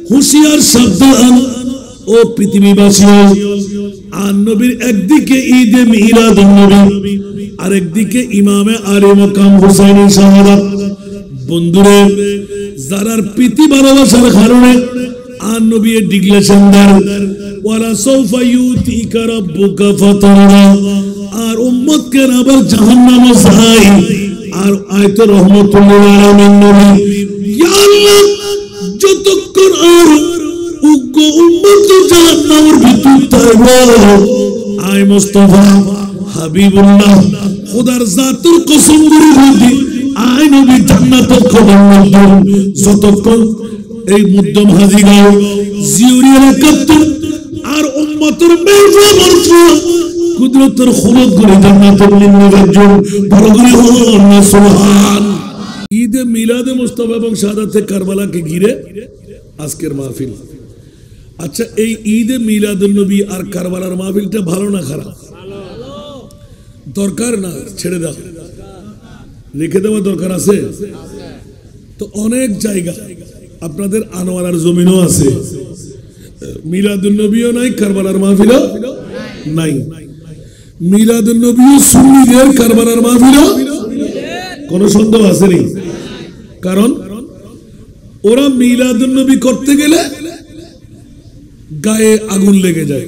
হুঁশিয়ার সাবধান ও পৃথিবীবাসী, আর নবীর একদিকে ঈদে মিলাদুন নবী, আরেকদিকে ইমামে আলী মাকাম হুসাইনি শাহাদাত। বন্ধুরে, যারা প্রীতি ভালোবাসার কারণে আর নবী ডিক্লেরেশন দেন ওয়ালা সাউফা ইউতিকা রাব্বুকা ফাতারা, আর উম্মতকে আবার জাহান্নামে যায়। আর আয়াতে রহমাতুল লিল আলামিন নবী, ইয়া আল্লাহ, যতক্ষণ আর উগ্র উম্মত জাহান্নামের ভিতর থাকবে, আয় মুস্তাফা হাবিবুল্লাহ, খোদার জাতের কসম করে বলি, আয় নবী জান্নাতের খবর মধ্যে যতক্ষণ এই মধ্যম হাজিগাঁও জিউরি এলাকাতে আর উম্মতের মেহফিল মারফা কুদরতের খবর করে জান্নাতের নির্মাণের জন্য বড় করে হন সুবহান। ঈদে মিলাদে মুস্তাফা এবং শাহাদাতে কারবালাকে ঘিরে আজকের মাহফিল। আচ্ছা, এই ঈদে মিলাদুন নবী আর কারবালার মাহফিলটা ভালো না খারাপ? দরকার না ছেড়ে দাও, রেখে দেওয়া দরকার আছে তো। অনেক জায়গা আপনাদের আনোয়ারার জমিনও আছে, মিলাদুন নবীও নাই, কারবালার মাহফিলও নাই। মিলাদুন নবীও সুন্নিদের, কারবালার মাহফিলও কোনো সন্দেহ আছে নি? কারণ ওরা মিলাদুন নবী করতে গেলে গায়ে আগুন লেগে যায়,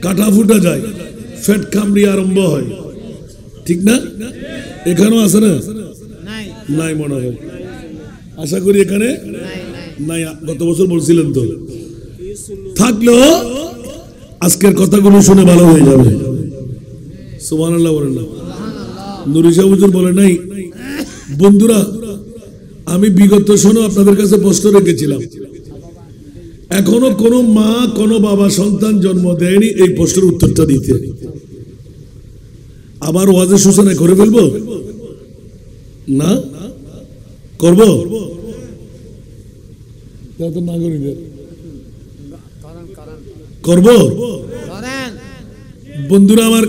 কাটা ফুটা যায়, ফেট কামড়ি আরম্ভ হয়, ঠিক না? এখানেও আছে না? নাই মনে হয়, আশা করি এখানে নাই। গত বছর বলছিলেন তো, থাকলেও আজকের কথাগুলো শুনে ভালো হয়ে যাবে। সুবহানাল্লাহ বলেন না? নুরি সাহেব হুজুর বলে নাই? বন্ধুরা, আমি বিগত শোনো আপনাদের কাছে প্রশ্ন রেখেছিলাম, এখনো কোনো মা কোনো বাবা সন্তান জন্ম দেয়নি এই প্রশ্নের উত্তরটা দিতে। আবার ওয়াজের সূচনা করে ফেলবো না? করব করব বন্ধুরা আমার,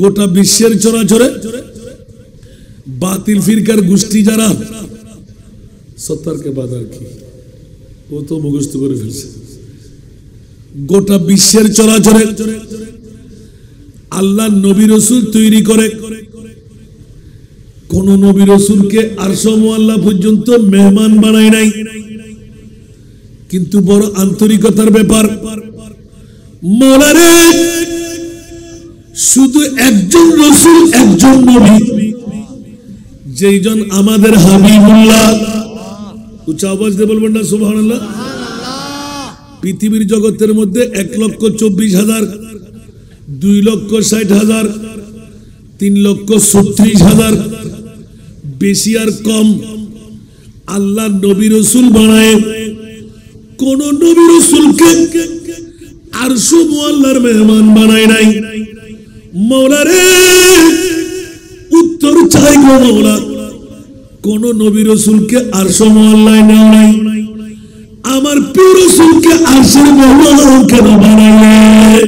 গোটা বিশ্বের চরাচরে বাতিল ফিরকার গোষ্ঠী যারা, সত্তরকে বাদার কি ও তো মুখস্থ করে ফেলছে। গোটা বিশ্বের চরাচরে আল্লাহ নবী রসুল তৈরি করে, কোন নবী রসুলকে আরশ মুআল্লা পর্যন্ত মেহমান বানায় নাই। কিন্তু বড় আন্তরিকতার ব্যাপার, মৌলারে শুধু একজন রসুল, একজন নবী, যেইজন আমাদের হাবিবুল্লাহ। উচ্চ আওয়াজ দিয়ে বলবেন না সুবহানাল্লাহ? পৃথিবীর জগতের মধ্যে 1,24,000, 2,60,000, 3,36,000, বেশি আর কম আল্লাহ নবী রসুল বানায়। কোন নবী রসুলকে আরশ মুআল্লার মেহমান বানায় নাই। মৌলারে উত্তর চাই গো মৌলা, কোন নবী রসুলকে আরশ মুআল্লায় নেও নাই, আমার প্রিয় রসুলকে আরশের মেহমান কেন বানাইলে?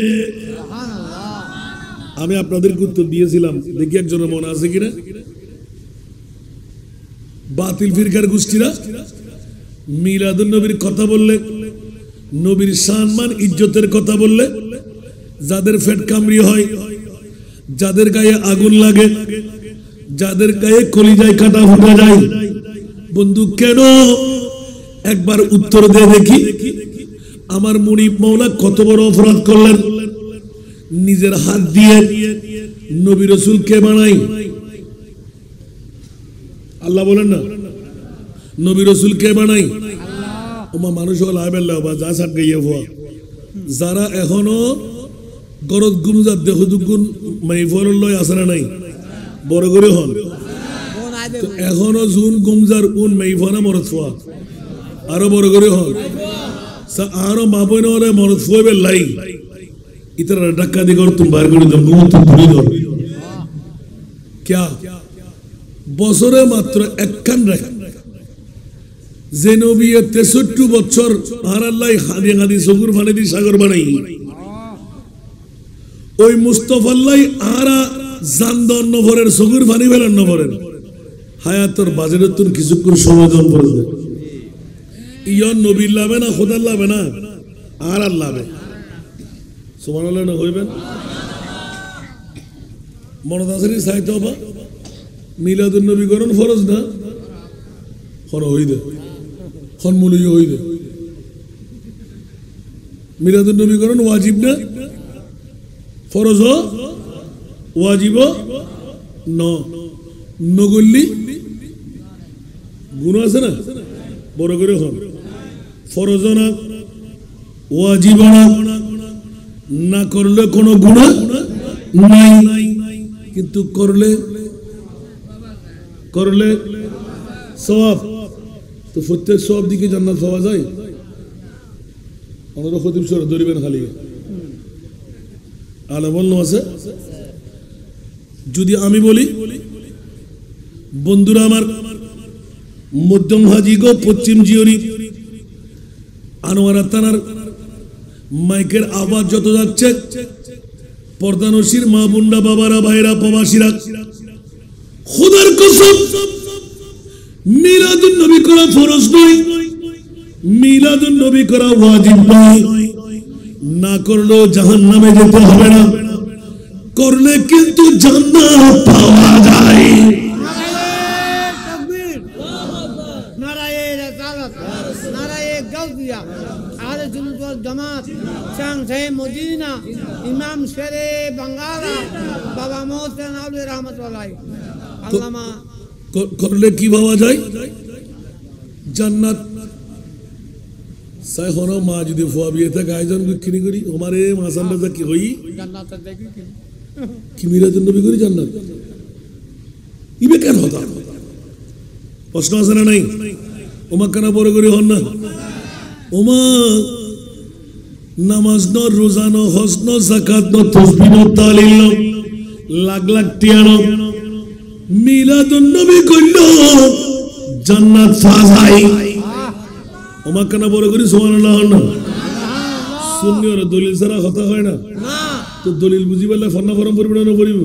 আমি আপনাদেরকে উত্তর দিয়েছিলাম, দেখি একজনের মনে আছে কিনা। বাতিল ফিরকার গোষ্ঠীরা মিলাদুন নবীর কথা বললে, নবীর সম্মান ইজ্জতের কথা বললে, যাদের ফেট কামড়ি হয়, যাদের গায়ে আগুন লাগে, যাদের গায়ে কলিজায় কাটা ফুটে যায়, বন্ধু কেন? একবার উত্তর দিয়ে দেখি, আমার মুনিব মৌলা কত বড় অপরাধ করলেন। নিজের হাত দিয়ে নবী রসুলকে বানাই। আল্লাহ বলেন না, নবী রসুলকে বানাই। ওমা মানুষ যা সাট গাইয়া ভুয়া, যারা এখনো গরজ গুনজার দেহ দুগুণ মাইফল লয় আসে না নাই, বড় করে হন এখনো জুন গুমজার উন মাইফনা মরত ফুয়া, আরো বড় করে হন আরো মাপই নহলে মরত ফুয়াবে লাই ইতারা ডাক্কা দিয়ে কর তুমি বার করে দাও, তুমি ধরে ধর ক্যা বছরে মাত্র একখান রেখা যে নবী 63 বছর আর আল্লাহ হাদি হাদি সগুর ফানে দি সাগর বানাই, ওই মুস্তাফা আল্লাহ আরা জানদন নভরের সগুর পানি বেলার নভরের হায়াতর বাজারের তোর কিছুক্ষণ সময় দন করে দেয় ইয়ন নবীর লাভে না খোদার লাভে না আর আর লাভে সুবহানাল্লাহ না হইবেন মনদাসরি সাইতে হবা মিলাদুন নবী করণ ফরজ না হন হইদে হন মুলি হইদে মিলাদুন নবী করণ ওয়াজিব না ফরজ ওয়াজিব নগল্লি গুণ আছে না বড় করে হন ফরজ না ওয়াজিব না করলে কোনো গুনাহ নাই কিন্তু করলে সওয়াব তো প্রত্যেক সওয়াব দিকে জান্নাত পাওয়া যায় আমরা খতিব সর দরিবেন খালি আলামল আছে যদি আমি বলি বন্ধুরা আমার মধ্যম হাজি গো পশ্চিম জিওরি আনোয়ারা থানার মাইকের আওয়াজ যত যাচ্ছে পর্দানশীর মা বুন্ডা বাবারা ভাইরা প্রবাসীরা খোদার কসম মিলাদুন নবী করা ফরজ নয় মিলাদুন নবী করা ওয়াজিব নয় না করলেও জাহান্নামে যেতে হবে না করলে কিন্তু জান্নাত পাওয়া যায় তাকবীর নারায়ে রিসালাত নারায়ে গাউদিয়া আহলে সুন্নাত ওয়াল জামাত শামসে মদিনা ইমাম শেরে বাঙ্গালা বাবা মোহসেন আলী রহমাতুল্লাহ আল্লামা করলে কি পাওয়া যায় জান্নাত সাই হনো মা যদি ফুয়া বিয়ে থাকে আয়োজন কিনি করি আমারে মাসান রাজা কি হই জান্নাত দেখি কি মিলাদুন নবী করি জান্নাত ইবে কেন হতা প্রশ্ন আছে না নাই ওমা কেন বড় করি হন না ওমা নামাজ ন রোজা ন হজ ন যাকাত ন তাসবিহ ন তাহলিল ন লাখ লাখ টিয়ানো মিলাদুন নবী কইল জান্নাত ফাজাই ওমা কেন বড় করি সুবহানাল্লাহ হন না সুন্নি ওর দলিল ছাড়া কথা হয় না তো দলিল বুঝি বললে ফন্না ফরম পরিবর্তন না পড়িব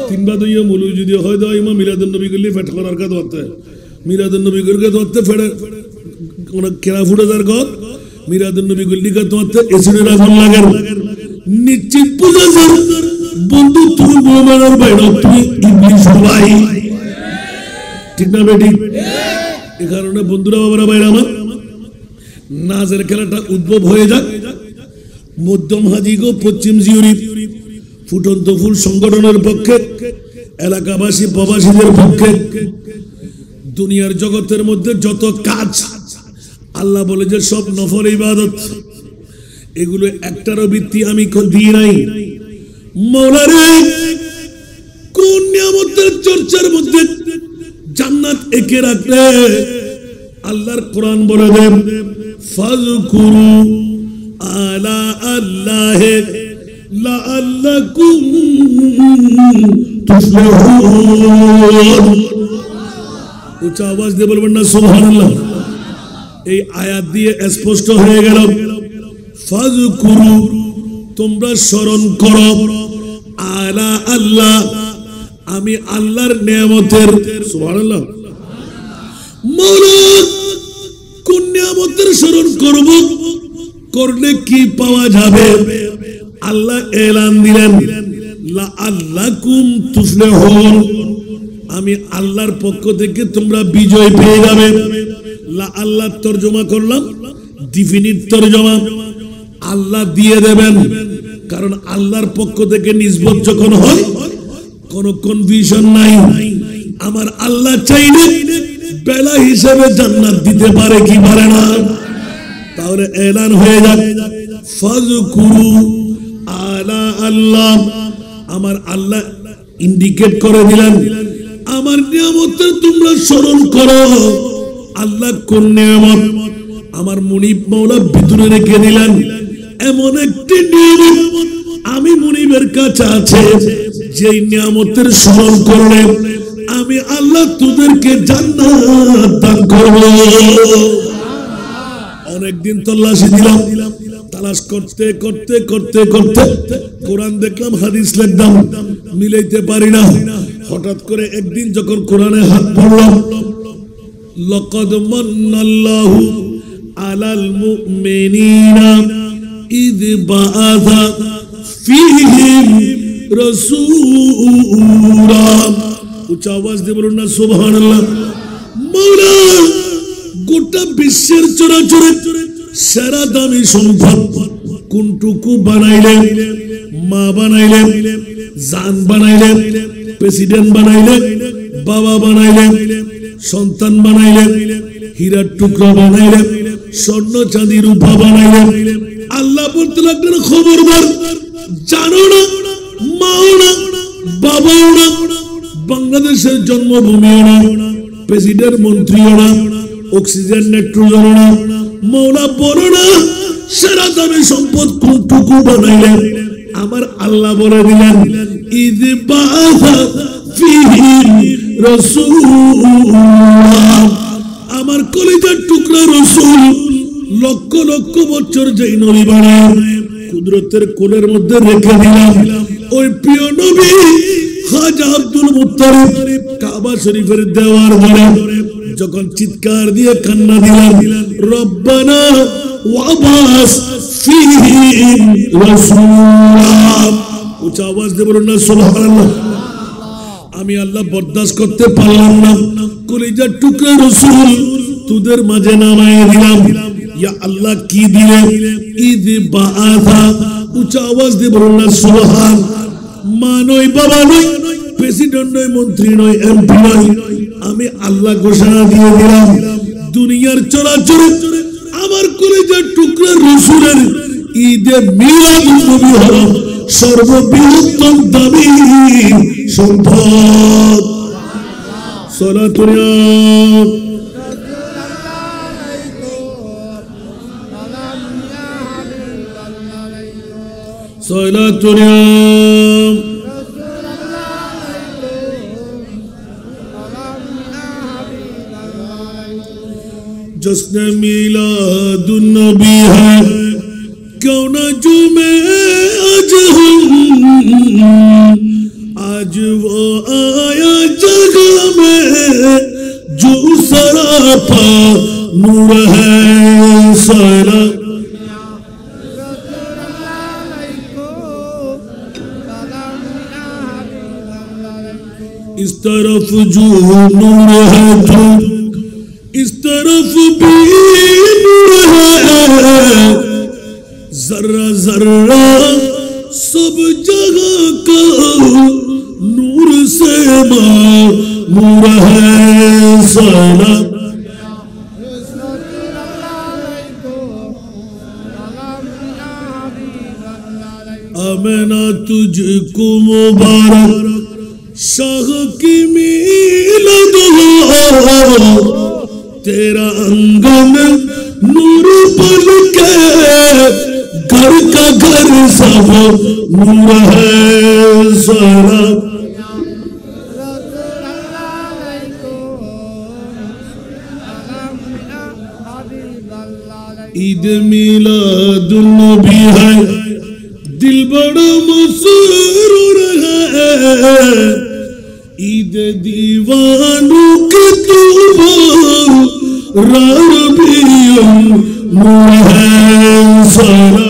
তিনবার দইয়া মৌলবি যদি হয় দাও ইমাম মিলাদুন নবী কইলে ফেট করার কাজ হতে মিলাদুন নবী কইলে ধরতে ফেড়ে কোন কেরা ফুটে যার গদ মিলাদুন নবী কইলে কা ধরতে এসিডের আগুন লাগে নিশ্চিত পূজা স্যার বন্ধু তুমি মুমিনের বাইরে তুমি ইবলিস ভাই ঠিক না বেটি এই কারণে বন্ধুরা বাবারা বাইরে আমার নাজের খেলাটা উদ্ভব হয়ে যাক মধ্যম হাজি গো পশ্চিম জিউরি ফুটন্ত ফুল সংগঠনের পক্ষে এলাকাবাসী প্রবাসীদের পক্ষে দুনিয়ার জগতের মধ্যে যত কাজ আল্লাহ বলে যে সব নফল ইবাদত এগুলো একটারও ভিত্তি আমি দিই নাই মওলারে কোন নিয়ামতের চর্চার মধ্যে জান্নাত একে রাখলে আল্লাহর কোরআন বলে দেন ফাযকুরু আলা আল্লাহ লাআল্লাকুম তুফলিহুন উচ্চ আওয়াজ দিয়ে বলবেন না সুবহানাল্লাহ এই আয়াত দিয়ে স্পষ্ট হয়ে গেল ফাযকুরু তোমরা স্মরণ করো আলা আল্লাহ আমি আল্লাহর নিয়ামতের সুবহানাল্লাহ মওলা কোন নিয়ামতের স্মরণ করব করলে কি পাওয়া যাবে আল্লাহ এলান দিলেন লাআল্লাকুম তুফলিহুন আমি আল্লাহর পক্ষ থেকে তোমরা বিজয় পেয়ে যাবে লাআল্লাহ তরজমা করলাম ডেফিনিট তরজমা আল্লাহ দিয়ে দেবেন কারণ আল্লাহর পক্ষ থেকে নিসবত যখন হয় কোনো কনফিউশন নাই আমার আল্লাহ চাইলে বেলা হিসেবে জান্নাত দিতে পারে কি পারে না তাহলে এলান হয়ে যাক ফাযকুরু আলা আল্লাহ আমার আল্লাহ ইন্ডিকেট করে দিলেন আমার নিয়ামতের তোমরা স্মরণ করো আল্লাহ কোন নিয়ামত আমার মুনিব মাওলা ভিতরে রেখে দিলেন এমন একটি নিয়ামত আমি মুনিবের কাছে আছে যেই নিয়ামতের স্মরণ করলে আমি আল্লাহ তোদেরকে জান্নাত দান করব অনেকদিন তল্লাশি দিলাম তালাশ করতে করতে করতে করতে কোরআন দেখলাম, হাদিস লিখলাম, মিলাইতে পারি না। হঠাৎ করে একদিন যখন কোরআনে হাত পড়লাম, লাকাদ মান্নাল্লাহু আলাল মুমিনিনা ইয বাআসা ফীহিম রাসূলা। উচ্চ আওয়াজ দিয়ে বলুন না সুবহানাল্লাহ। মাওলা গোটা বিশ্বের চরাচরে সেরা দামি সম্পদ কোনটুকু বানাইলেন? মা বানাইলেন, জান বানাইলেন, প্রেসিডেন্ট বানাইলেন, বাবা বানাইলেন, সন্তান বানাইলেন, হীরার টুকরা বানাইলেন, স্বর্ণ চাঁদি রূপা বানাইলেন। আল্লাহ বলতে লাগলেন, খবরদার, জানো না, মাও না, বাবাও না, বাংলাদেশের জন্মভূমিও না, প্রেসিডেন্ট মন্ত্রীও না, অক্সিজেন নাইট্রোজেন না। মৌলা বলো না সেরা দামি সম্পদ কোনটুকু বানাইলেন? আমার আল্লাহ বলে দিলেন, ইয বাআসা ফীহিম রাসূলা। আমার কলিজার টুকরা রাসূল লক্ষ লক্ষ বছর যেই নবী বানায় কুদরতের কোলের মধ্যে রেখে দিলাম, ওই প্রিয় নবী খাজা আব্দুল মুত্তালিব কাবা শরীফের দেওয়ার ধরে যখন চিৎকার দিয়ে কান্না দিলেন, রব্বানা ওয়াবাস ফীহিম রাসূলা। উচ্চ আওয়াজ দিয়ে বলুন না সুবহানাল্লাহ। আমি আল্লাহ বরদাস্ত করতে পারলাম না, কলিজার টুকরা রাসূল তোদের মাঝে নামায়ে দিলাম। ইয়া আল্লাহ কি দিলে? ইয বাআসা। উচ্চ আওয়াজ দিয়ে বলুন না সুবহান। মা নয়, বাবা নয়, প্রেসিডেন্ট নয়, মন্ত্রী নয়, এমপি নয়, আমি আল্লাহ ঘোষণা দিয়ে দিলাম, দুনিয়ার চরাচরে আমার কলিজার টুকরা রাসূলের ঈদে মিলাদুন নবী হলো সর্ববৃহত্তম দামি সম্পদ। সালাতুন সালাতুন जश्न मिलादुन नबी है, क्यों न झूमे आज हम, आज वो आया जगह में जो सरापा नूर है। सारा इस तरफ जो नूर है जो इस तरफ भी नूर है, जर्रा जर्रा सब जगह का नूर से नूर है। सारा आमना तुझको मुबारक शाह की मिलाद हो, तेरा अंगन नूर बन के घर का घर सब नूर है। सारा ईद मिलादुन नबी है, दिल बड़ा मसरूर है, ईद दीवानों के तू रबियुल नूर है। सारा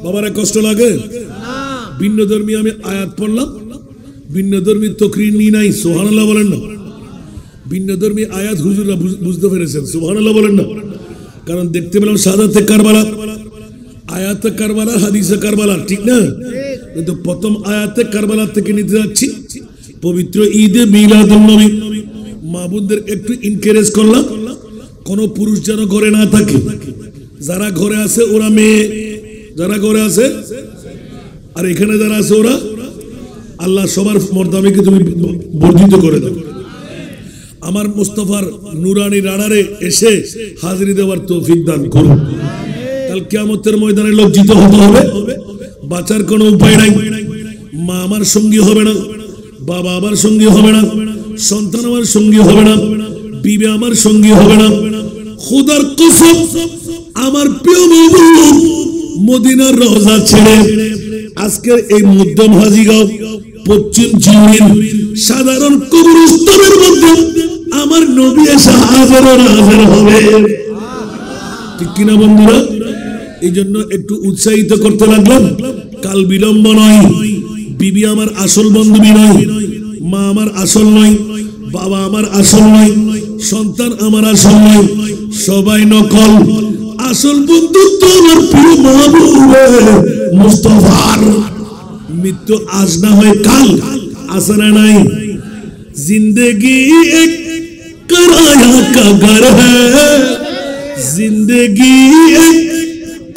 বাবারা কষ্ট লাগে? ভিন্ন ধর্মী আমি আয়াত পড়লাম, ভিন্ন ধর্মী তকরির নি নাই, সুবহানাল্লাহ বলেন না। ভিন্ন ধর্মী আয়াত হুজুররা বুঝতে পেরেছেন, সুবহানাল্লাহ বলেন না। কারণ দেখতে পেলাম শাহাদাতে কারবালা, আয়াতে কারবালা, হাদিসে কারবালা, ঠিক না? কিন্তু প্রথম আয়াতে কারবালা থেকে নিতে যাচ্ছি পবিত্র ঈদে মিলাদুন নবী। মা বোনদের একটু এনকারেজ করলাম, কোন পুরুষ যেন ঘরে না থাকে, যারা ঘরে আছে ওরা মেয়ে, যারা ঘরে আছে আর এখানে যারা আছে ওরা। আল্লাহ সবার মর্যাদাকে তুমি বর্ধিত করে দাও। আমার মুস্তাফার নুরানি রাডারে এসে হাজিরি দেওয়ার তৌফিক দান করুন। কাল কিয়ামতের ময়দানে লজ্জিত হতে হবে, বাঁচার কোনো উপায় নাই। মা আমার সঙ্গী হবে না, বাবা আমার সঙ্গী হবে না, সন্তান আমার সঙ্গী হবে না, বিবি আমার সঙ্গী হবে না। খোদার কসম, আমার প্রিয় মাহবুব মদিনার রওজা ছেড়ে আজকের এই মধ্যম হাজীগাঁও পশ্চিম জিউরির সাধারণ কবরস্থানের মধ্যে আমার নবী এসে হাজির হবে, ঠিক কিনা বন্ধুরা? এই জন্য একটু উৎসাহিত করতে লাগলাম। কাল বিলম্ব নয়। বিবি আমার আসল বান্ধবী নয়, মা আমার আসল নয়, বাবা আমার আসল নয়, সন্তান আমার আসল নয়, সবাই নকল। আসল বন্ধুত্ব আমার প্রিয় মাহবুব মুস্তাফার। মৃত্যু আজ না হয় কাল, আসে না নাই। जिंदगी एक किराया का घर है, जिंदगी एक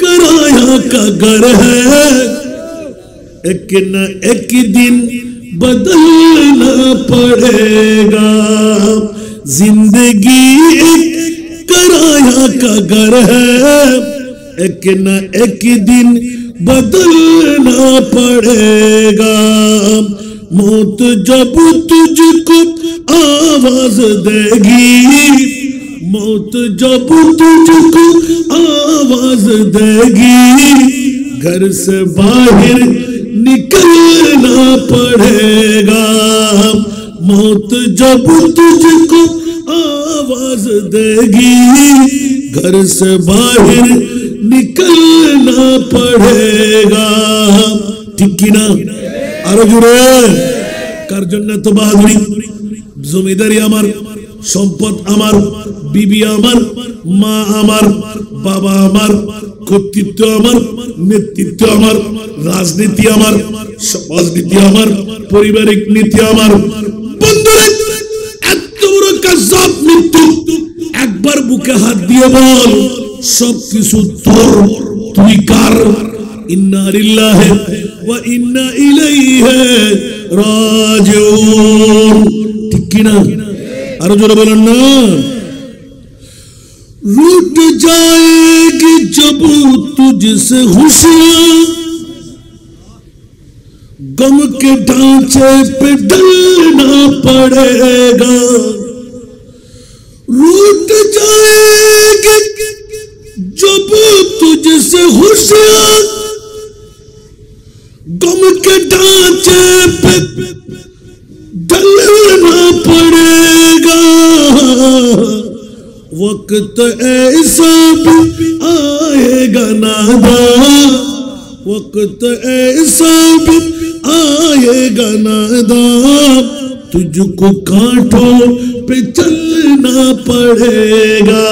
किराया का घर है, एक न एक दिन बदलना पड़ेगा। जिंदगी एक किराया का घर है, एक न एक दिन बदलना पड़ेगा। मौत जब तुझको आवाज देगी, मौत जब तुझको आवाज देगी, घर से बाहर निकलना पड़ेगा। मौत जब तुझको आवाज देगी, घर से बाहर निकलना पड़ेगा। ठीक की ना? আরো জোরে। কার জন্য তো বাহাদুরি? জমিদারি আমার, সম্পদ আমার, বিবি আমার, মা আমার, বাবা আমার, কর্তৃত্ব আমার, নেতৃত্ব আমার, রাজনীতি আমার, সমাজনীতি আমার, পারিবারিক নীতি আমার। বন্ধুরা, এত বড় কাযাব মৃত্যু, একবার বুকে হাত দিয়ে বল, সবকিছু তোর, তুই কার? ইন্না লিল্লাহি ওয়া ইন্না ইলাইহি রাজিউন। ঠিক কি না? আরো জোরে বলেন না। रूठ जाएगी जब तुझसे खुशियां, गम के ढांचे पे ढलना पड़ेगा। रूठ जाएगी जब तुझसे खुशियां, गम के ढांचे पे ढलना पड़ेगा। वक्त ऐसा भी आएगा नादा, वक्त ऐसा भी आएगा नादा, तुझको कांटों पे चलना पड़ेगा।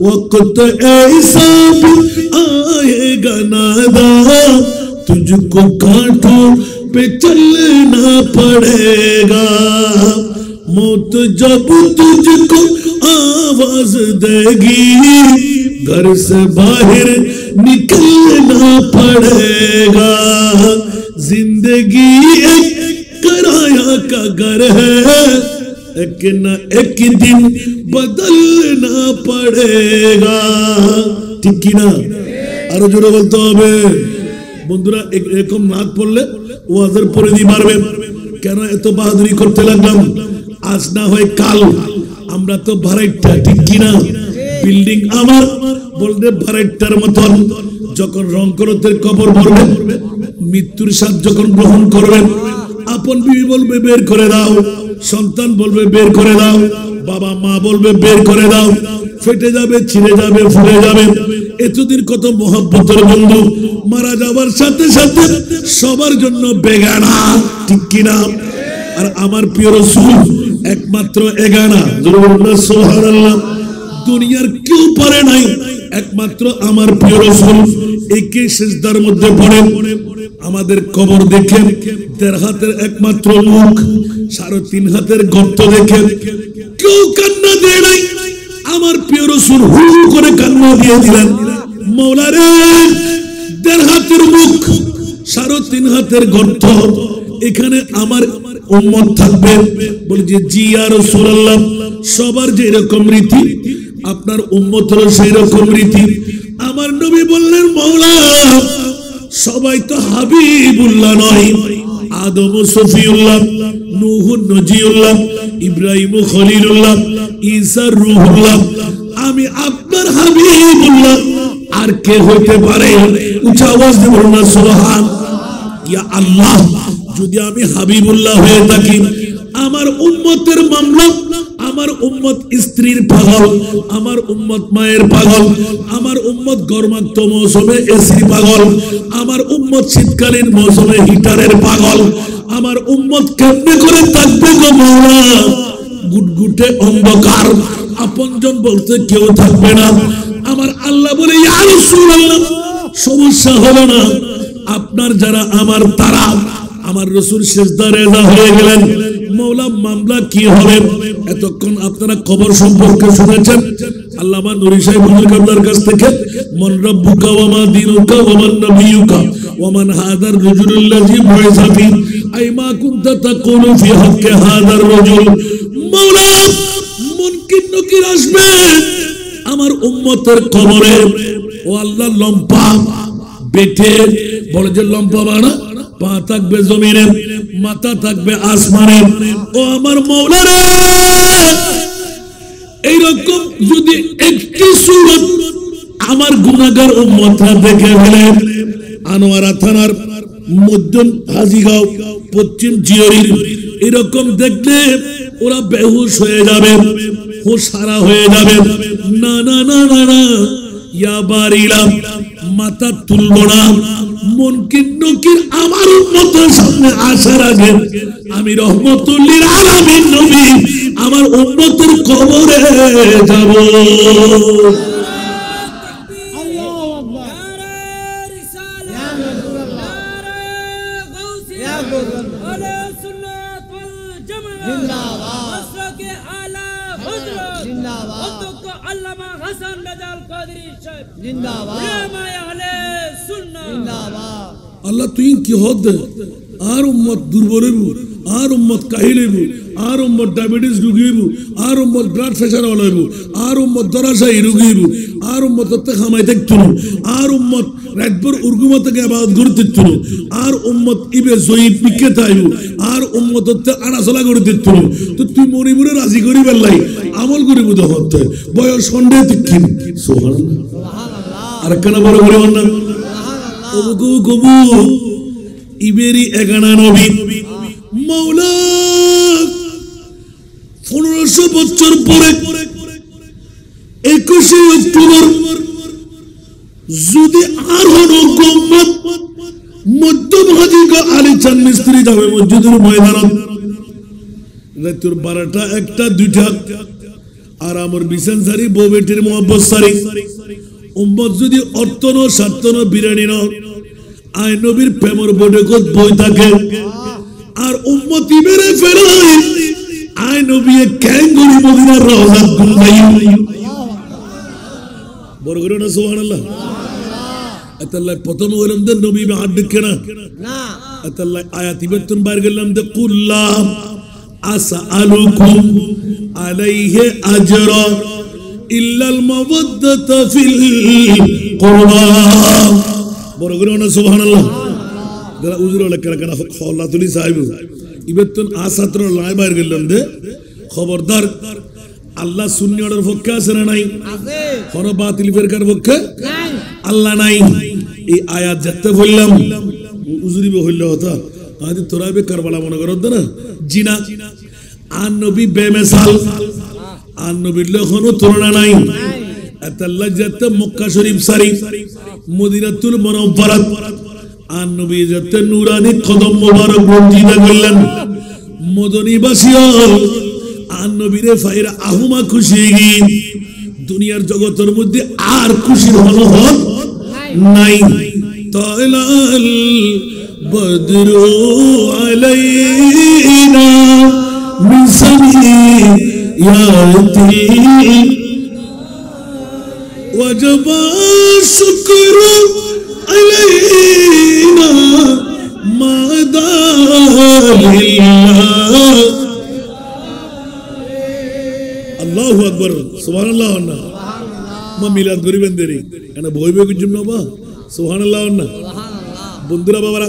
वक्त ऐसा भी आएगा नादा, तुझको कांटों पे चलना पड़ेगा। मौत जब तुझको आवाज देगी, घर से बाहर निकलना पड़ेगा। जिंदगी एक किराया का घर है, एक न एक दिन बदलना पड़ेगा। ठीक की ना? আরো জোরে বলতে হবে। বন্ধুরা, এরকম নাক পড়লে ওয়াজের পরে দিয়ে মারবে। কেন এত বাহাদুরি করতে লাগলাম? আজ না হয় কাল। আমরা তো ভাড়াইটা, ঠিক কিনা? বিল্ডিং আমার বলবে ভাড়াইটার মতন। যখন রংকরতের কবর ভরবেন, মৃত্যুর স্বাদ যখন গ্রহণ করবেন, আপন বিবি বলবে বের করে দাও, সন্তান বলবে বের করে দাও, বাবা মা বলবে বের করে দাও। ফেটে যাবে, ছিঁড়ে যাবে, ফুলে যাবে। এতদিন কত মহব্বতের বন্ধু, মারা যাবার সাথে সাথে সবার জন্য বেগানা, ঠিক কিনা? আর আমার প্রিয় রাসূল একমাত্র এগানা। সুবহানাল্লাহ। দুনিয়ার কেউ পারে নাই, একমাত্র আমার প্রিয় রাসূল। একে সিজদার মধ্যে পড়ে আমাদের কবর দেখে ১.৫ হাতের একমাত্র মুখ, ৩.৫ হাতের গর্ত দেখে কেউ কান্না দেয় নাই। আমার প্রিয় রাসূল হু করে কান্না দিয়ে দিলেন, মওলা রে, ১.৫ হাতের মুখ, ৩.৫ হাতের গর্ত, এখানে আমার উম্মত থাকবে। বলে যে জি ইয়া রাসূলুল্লাহ, সবার যে রকম রীতি আপনার উম্মতেরও সেই রকম রীতি। আমার নবী বললেন, মওলা, সবাই তো হাবিবুল্লাহ নয়, আদম সফিউল্লাহ, নূহ নজিউল্লাহ, ইব্রাহিম খলিলুল্লাহ, ঈসা রূহুল্লাহ, আমি আপনার হাবিবুল্লাহ। আর কে হইতে পারে? উচ্চ আওয়াজ দিয়ে বলুন না সুবহান। ইয়া আল্লাহ, যদি আমি হাবিবুল্লাহ হয়ে থাকি, আমার উম্মতের মামলা, আমার উম্মত স্ত্রীর পাগল, আমার উম্মত মায়ের পাগল, আমার উম্মত গরমাক্ত মৌসুমে এসি পাগল, আমার উম্মত শীতকালীন মৌসুমে হিটারের পাগল, আমার উম্মত কেমনে করে থাকবে গো মাওলা? গুটগুটে অন্ধকার, আপনজন বলতে কেউ থাকবে না। আমার আল্লাহ বলে, ইয়া রাসূলুল্লাহ, সমস্যা হলো না, আপনার যারা আমার তারা। আমার রাসূল সিজদা রেজা হয়ে গেলেন। মওলা মামলা কি হবে? এতক্ষণ আপনারা খবর সম্পর্কে শুনেছেন আল্লামা নুরি সাহেব হুজুর কাবলার কাছ থেকে, মান রাব্বুকা ওয়া মা দীনুকা ওয়া মান নাবিয়ুকা ওয়া মান হাদার রাজুলুল্লাযী বুইসা ফী আইমা কুনতা তাকুলু ফী হাক্কি হাদার রাজুল। মওলা মুনকির নকির আসবে আমার উম্মতের কবরে। ও আল্লাহ, লম্পা বেটে বলে যে লম্পা বানা, পা থাকবে জমিনে, মাথা থাকবে আসমানে। ও আমার মওলা রে, এইরকম যদি একটি সূরত আমার গুনাহগার উম্মতরা দেখে ফেলে, আনোয়ারা থানার মধ্যম হাজিগাঁও পশ্চিম জিয়রির এরকম দেখলে ওরা বেহুশ হয়ে যাবে, হুঁশহারা হয়ে যাবে। না না না না না, ইয়া বারিলা, মাথা তুলব না। মুনকির নকির আমার উম্মতের সামনে আসার আগে আমি রহমতুল লিল আলামিন নবী আমার উম্মতের কবরে যাব। আল্লাহ তুই কি হদ আর উম্মত দুর্বল হইব, আর উম্মত কাহিল হইব, আর উম্মত ডায়াবেটিস রোগী হইব, আর উম্মত ব্লাড প্রেসার ওয়ালা হইব, আর উম্মত দরাশায়ী রোগী হইব, আর উম্মত খামাই থাকতো, আর উম্মত রাতভর উর্গুমা থেকে আবাদ করে দিত, আর উম্মত ইবে জয়ীব বিখ্যাত আইব, আর উম্মত আনাচলা করে দিত। তো তুই মরিবুরে রাজি করি বেলাই আমল করিব তখন বয়স সন্দেহ তিক্ষিন। সুবহানাল্লাহ, আর কেন বড় করে না কবু কবু ইবেরি এগানা নবী মওলা 1500 বছর পরে 21 অক্টোবর যদি আর হলো গম্মত মধ্যম হাজিগা আলী চাঁদ মিস্ত্রি যাবে মসজিদের ময়দানত রাতের 12টা 1টা 2টা আর আমার বিছান সারি বউ বেটির মোহাব্বত সারি উম্মত যদি অর্থ ন স্বার্থ ন বিরানি ন আই নবীর প্রেমর বডে কত বই থাকে আর উম্মতি মেরে ফেলাই আই নবী ক্যাঙ্গুরি মদিনার রওজাত গুনগাই বড় করে না সুবহানাল্লাহ। আল্লাহ প্রথম বললাম যে নবী বে হাত দেখে না না, আল্লাহ আয়াত ইবাতুন বাইর করলাম যে কুল্লাম আসআলুকুম আলাইহি আজরা ইল্লাল মাওয়াদ্দাতা ফিল কুরবা। বড় করে না সুবহানাল্লাহ। যারা উজুর লেখা কেন আল্লাহ তুলি সাহেব ইবাতুন আসাত্র লাই বাইর করলাম যে খবরদার আল্লাহ সুন্নিয়তের পক্ষে আছে না নাই? আছে। কোন বাতিল ফিরকার পক্ষে নাই, আল্লাহ নাই। এই আয়াত যেতে বললাম উজুরি হইল হতো আদি তোরা বে কারবালা মনে করত না জিনা আর নবী বেমিসাল আর নবীর কোনো তুলনা নাই। আল্লাহ যেতে মক্কা শরীফ সারি মদিনাতুল মুনাওয়ারাত আর নবী যেতে নূরানি কদম মোবারক বন্দিদা করলেন মদনীবাসী আর নবীরে ফাইরা আহুমা খুশি দুনিয়ার জগতের মধ্যে আর খুশির হল নাই। তাইলাল বদরু আলাইনা মিন সানিয়াতি ওয়াজাবা শুকরু আলাইনা মাদালিল্লাহ। আল্লাহু আকবার সুবহানাল্লাহ। না মা মিলাদ করিবেন দেরি এনা ভয় ভয় কিছু না বা সুবহানাল্লাহ। না বন্ধুরা বাবারা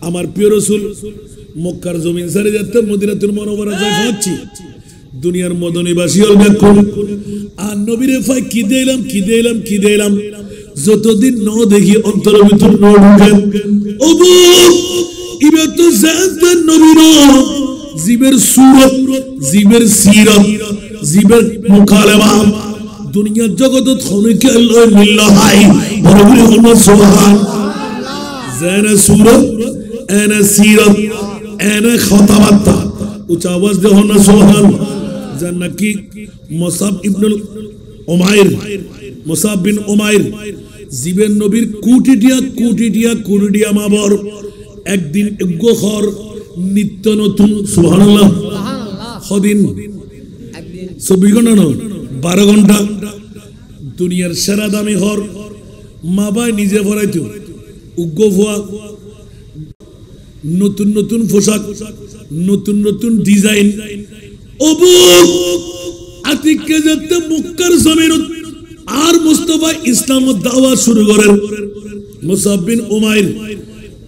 আমার প্রিয় রাসূল মক্কার জমিন ছেড়ে যেতে মদিনাতুল মুনাওয়ারা যায় পৌঁছি দুনিয়ার মদনীবাসী হল দেখুন আর নবীরে ফাই কি দিলাম যতদিন ন দেখি অন্তরের ভিতর ন ঢুকেন ওবু ইবে তো জানতেন নবীর জীবের সুরত জীবের সিরত জীবের মুকালেমা দুনিয়ার জগতত খনিকে আল্লাহ মিল্লাহ হাই বড়গুলি হল সুবহান জানা সুরত এনা সিরত এনা খতাবাতা উচ্চ আওয়াজ দিয়ে হল সুবহান নাকি মুসাব ইবনুল উমাইর মুসাব বিন উমাইর জীবের নবীর কুটিটিয়া মাবর একদিন এগোখর নিত্য নতুন সুবহানাল্লাহ কদিন 24 ঘন্টা না 12 ঘন্টা দুনিয়ার সেরা দামি হর মা বাই নিজে ভরাইতো উগ্র ভুয়া নতুন নতুন পোশাক নতুন নতুন ডিজাইন অবু আতিককে যেতে মক্কার জমিনত আর মুস্তাফা ইসলাম দাওয়া শুরু করেন মুসাব বিন উমাইর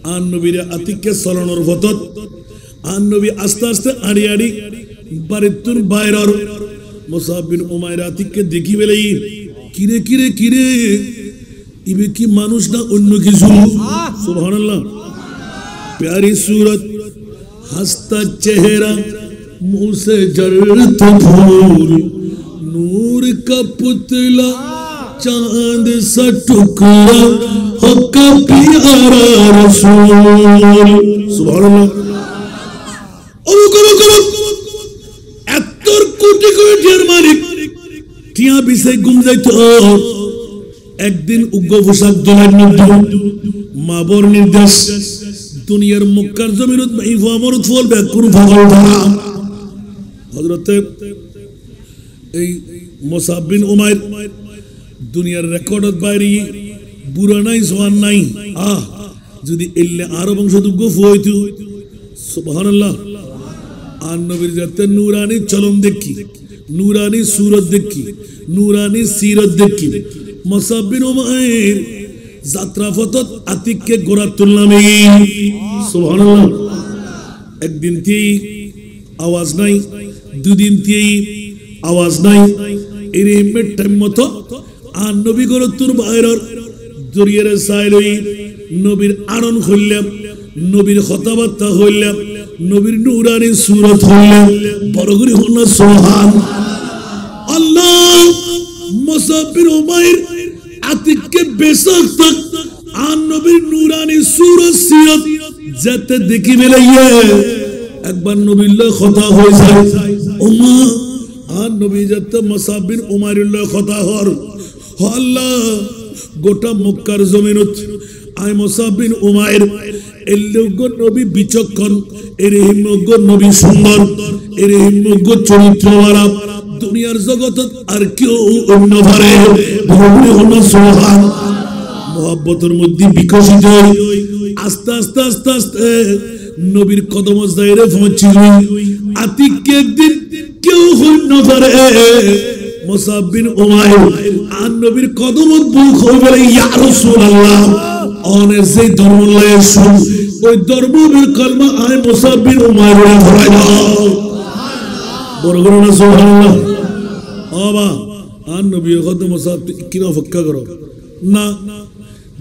আর নবীর আতিককে চলনের পথত আর নবী আস্তে আস্তে আড়ি বাড়িতুর বাইরের মুসাব বিন উমাইর আতিককে দেখি বেলেই কিরে ইবে কি মানুষ না অন্য কিছু সুবহানাল্লাহ प्यारी सूरत हंसता चेहरा मुंह से जलता फूल नूर का पुतला चांद सा टुकड़ा हो का प्यारा रसूल सुभान अल्लाह ओ करो एत्तर कोटी कोटिर मालिक टिया बिसे गुम जाइतो একদিন উগ্র পোশাক দোলার মধ্যে মাবর নির্দেশ দুনিয়ার মক্কার জমিনত মাইফা আমরত ফল ব্যাকুর ভাগল ধরা হযরত এই মুসাব বিন উমাইর দুনিয়ার রেকর্ডত বাইরে বুড়া নাই জওয়ান নাই যদি এলে আরব বংশ দুগ্গ হইতো সুবহানাল্লাহ আর নবীর জাতে নূরানি চলন দেখি নূরানি সুরত দেখি নূরানি সিরত দেখি মুসাব বিন উমাইর যাত্রা পথত আতিককে গোড়া তুললামে সুবহানাল্লাহ একদিন তেই আওয়াজ নাই দুদিন তেই আওয়াজ নাই এর টাইম মতো আর নবী গোরতুর বাইরের জরিয়ার সাইলই নবীর আরন হইলাম নবীর কথাবার্তা হইলাম নবীর নূরানি সুরত হইলাম বড় করে হল সুবহান আল্লাহ মুসাব বিন উমাইর আতিককে বেশক তক আর নবীর নূরানি সুরত সিরত যেতে দেখি বেলাইয়ে একবার নবীর কথা হয়ে যায় ওমা আর নবী যেতে মুসাব বিন উমাইরের কথা হর আল্লাহ গোটা মক্কার জমিনত আই মুসাব বিন উমাইর এলগ নবী বিচক্ষণ এর হিমগ নবী সুন্দর এর হিমগ চরিত্রওয়ালা দুনিয়ার জগতত আর কেউ অন্য পারে বলে হলো সুবহান মুহাব্বতের মধ্যে বিকশিত আস্তে আস্তে আস্তে আস্তে নবীর কদম জায়রে পৌঁছিল আতিককে একদিন কেউ অন্য পারে মুসাব বিন উমাইর আর নবীর কদমত বুক হয়ে বলে ইয়া রাসূলুল্লাহ অনেক সেই ধর্মলয়ে শুন ওই ধর্মের কলমা আয় মুসাব বিন উমাইরের ধরাই দাও বড় বড় না সুবহানাল্লাহ বাবা আর নবী কত মুসাব কিনা ফক্কা করো না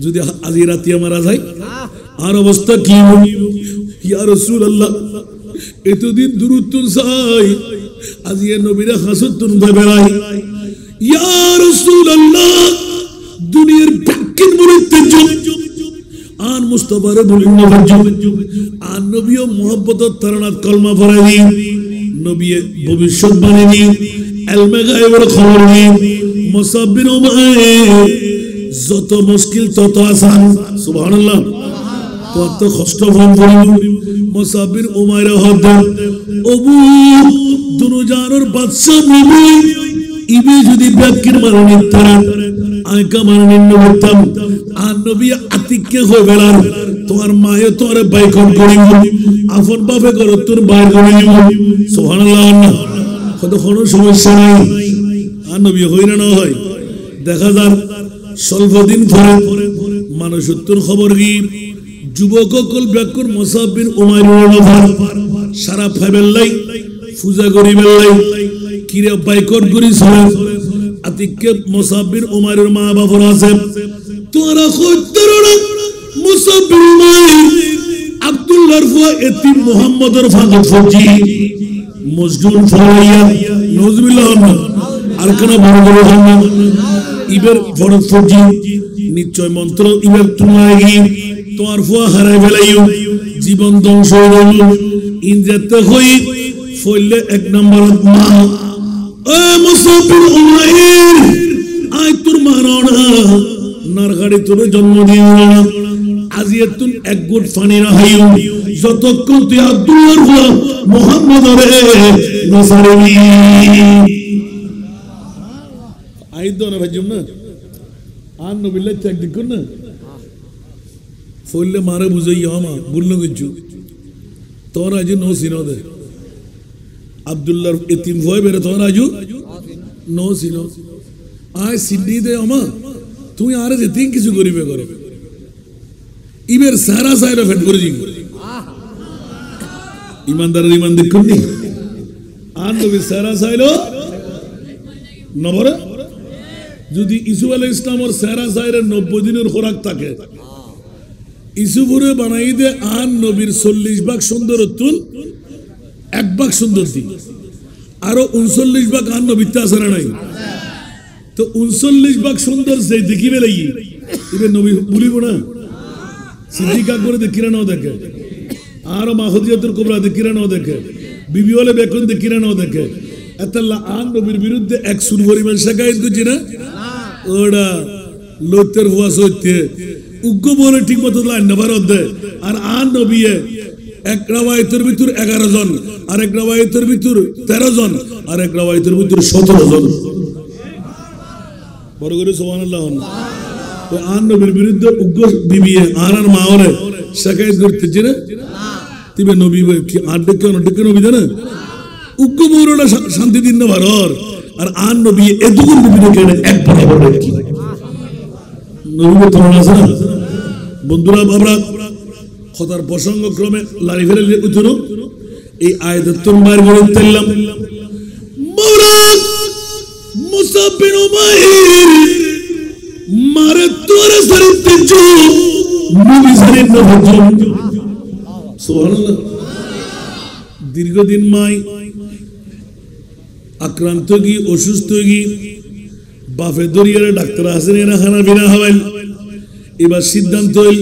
যদি আজি রাতে মারা যায় আর অবস্থা কি ইয়া রাসূলুল্লাহ এতদিন দূরত্ব চাই আজি নবীরা হাসতুন বেবেলাই ইয়া রাসূলুল্লাহ দুনিয়ার বাকির মুরিদ আর মুস্তাফার বলেন আর নবীও মুহাব্বতের তারানাত কলমা পড়াই দিন নবী ভবিষ্যৎবাণী দিন ইলমে গায়বের খবর দিন মুসাব বিন উমাইর যত মুশকিল তত আসান সুবহানাল্লাহ কত কষ্ট ভোগ করিল মুসাব বিন উমাইর হদ ওবু দুনিয়ার বাদশা নবী ইবে যদি বাকির মারণে তারা আয়কা মারণে নবতাম আর নবী আতিককে হয়ে বেলার তোমার মায়ে তোর বাইকন করিব আপন বাপে করো তোর বাইর করিব সুবহানাল্লাহ কত কোনো সমস্যা নাই আর নবী হইরা না হয় দেখা যান স্বল্প দিন পরে মানুষ তোর খবর কি যুবকসকল ব্যাকুর মুসাব বিন উমাইরের নফর সারা ফাইবেল্লাই পূজা করি বেল্লাই কিরে বাইকট করি সরে আতিককে মুসাব বিন উমাইরের মা বাবার আছে তোরা কইতরা মুসাব বিন উমাইর আব্দুল্লাহর ফুয়া এতিম মুহাম্মদের ফাগত ফজি মজদুর ফরাইয়া নজবিল্লাহ আর কোন বড় বড় হান্না ইবের ফরজ ফজি নিশ্চয় মন্ত্র ইবের তুমাই তোমার ফুয়া হারাই ফেলাইও জীবন ধ্বংস হয়ে গেল ইনজাতে হই ফইলে এক নম্বর মা ও মুসাব বিন উমাইর আই তোর মারনা নারগাড়ি তোর জন্ম দিও না আজিয়ে তুই এক গুট পানি রাহাইও যতক্ষণ তুই আব্দুল্লাহর ফুয়া মুহাম্মদরে নসারবি আইদো না ভাইজুম না আর নবিল্লাহ চেক দিকুন না ফইলে মারে বুঝাই আমা বুঝলো কিছু তোর আজ নো সিনো দে আব্দুল্লাহর এতিম ভয় বেরে তোর আজু নো সিনো আয় সিদ্ধি দে আমা তুই আরে যে তিন কিছু করিবে করো ইবের সারা সাইরা ফেট করে দিই ইমানদারের ইমান দেখুন নি আর নবী সারা সাইলো নবরে যদি ইসু আলাইহিস ইসলামের সারা সাইরে 90 দিনের খোরাক থাকে ইসুপুরে বানাই দে আর নবীর 40 ভাগ সুন্দর তুল 1 ভাগ সুন্দর দি আরো 39 ভাগ আর নবীতে আছে না নাই তো 39 ভাগ সুন্দর যে দেখিবে লাগি ইবে নবী বলিব না সিদ্দিক আকবর দেখিরা নাও দেখে আর মাহদিয়াতুল কুবরা দেখিরা নাও দেখে বিবি ওয়ালে বেকুন দেখিরা নাও দেখে এতলা আন নবীর বিরুদ্ধে এক সুর পরিমাণ শাকায়েত করছি না ওড়া লোতের হুয়াস হইতে উগ্র বলে ঠিক মতো লাইন না ভারত দে আর আন নবীয়ে এক রাওয়ায়াতের ভিতর 11 জন আর এক রাওয়ায়াতের ভিতর 13 জন আর এক রাওয়ায়াতের ভিতর 17 জন বড় করে সুবহানাল্লাহ তো আন নবীর বিরুদ্ধে উগ্র বিবিয়ে আর মাওরে শাকায়েত করতেছে না তিবে নবী কি আর ডেকে নবী না উগ্র বড়টা শান্তি দিন না ভারর আর আন নবী এদুগুন বিবিকে কেন এক বরাবর কি নবী তো আছে না বন্ধুরা আমরা খতার প্রসঙ্গ ক্রমে লারি ফেলে উঠনো এই আয়াতের তোমবার করে তেললাম মাওলা মুসাব বিন উমাইর মারে তোরে সরিতে জো নবী সরিত নবী সুবহানাল্লাহ দীর্ঘদিন মাই আক্রান্ত কি অসুস্থ কি বাফে দরিয়ারে ডাক্তার আসেন এরা খানা বিনা হবেন এবার সিদ্ধান্ত হইল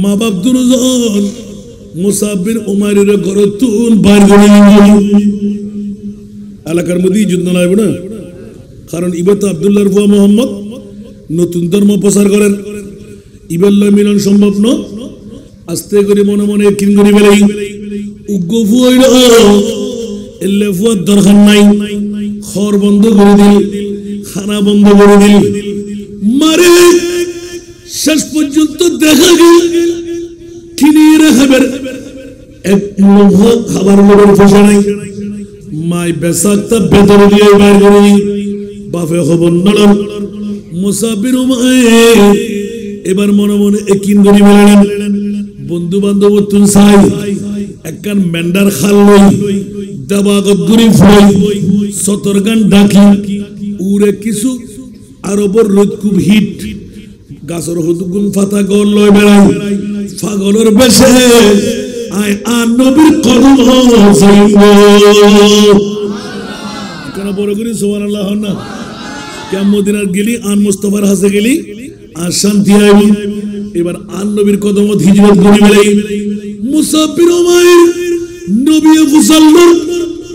মা বাপ দুজন মুসাব বিন উমাইরের ঘর তুন বাইর করে এলাকার মধ্যে যুদ্ধ লাগব না কারণ ইবার তো আব্দুল্লাহর ফুয়া মোহাম্মদ নতুন ধর্ম প্রচার করেন ইবেল্লা মিলন সম্ভব ন আস্তে করে মনে মনে কিন করি বেলাই উগ্র ফুয়া এলে ফুয়ার দরকার নাই খর বন্ধ করে দিল খানা বন্ধ করে দিল মারে শেষ পর্যন্ত দেখা গেল কিনিয়ে রাখাবের এক লোহা খাবার লোকের ফসা নাই মাই বেসাকটা বেতর দিয়ে বাইর করে বাপে খবর নড়ল মুসাব বিন উমাইর এবার মনে মনে একিন করি বেলেন বন্ধু বান্ধব তুন সাই একখান মেন্ডার খাল লই দাবাগত গুরি ফুল সতরগান ডাকি উড়ে কিছু আরবর রোদ খুব হিট গাছর হদুগুন ফাতা গল লয় বেড়াই পাগলের বেশে আয় আর নবীর কদম যাইব কেন বড় করে সুবহানাল্লাহ না কেমন মদিনার গেলি আন মুস্তাফার হাসে গেলি আর শান্তি আইবি এবার আন নবীর কদম হিজরত করি বেড়াই মুসাব বিন উমাইর নবী ফুসাল্লু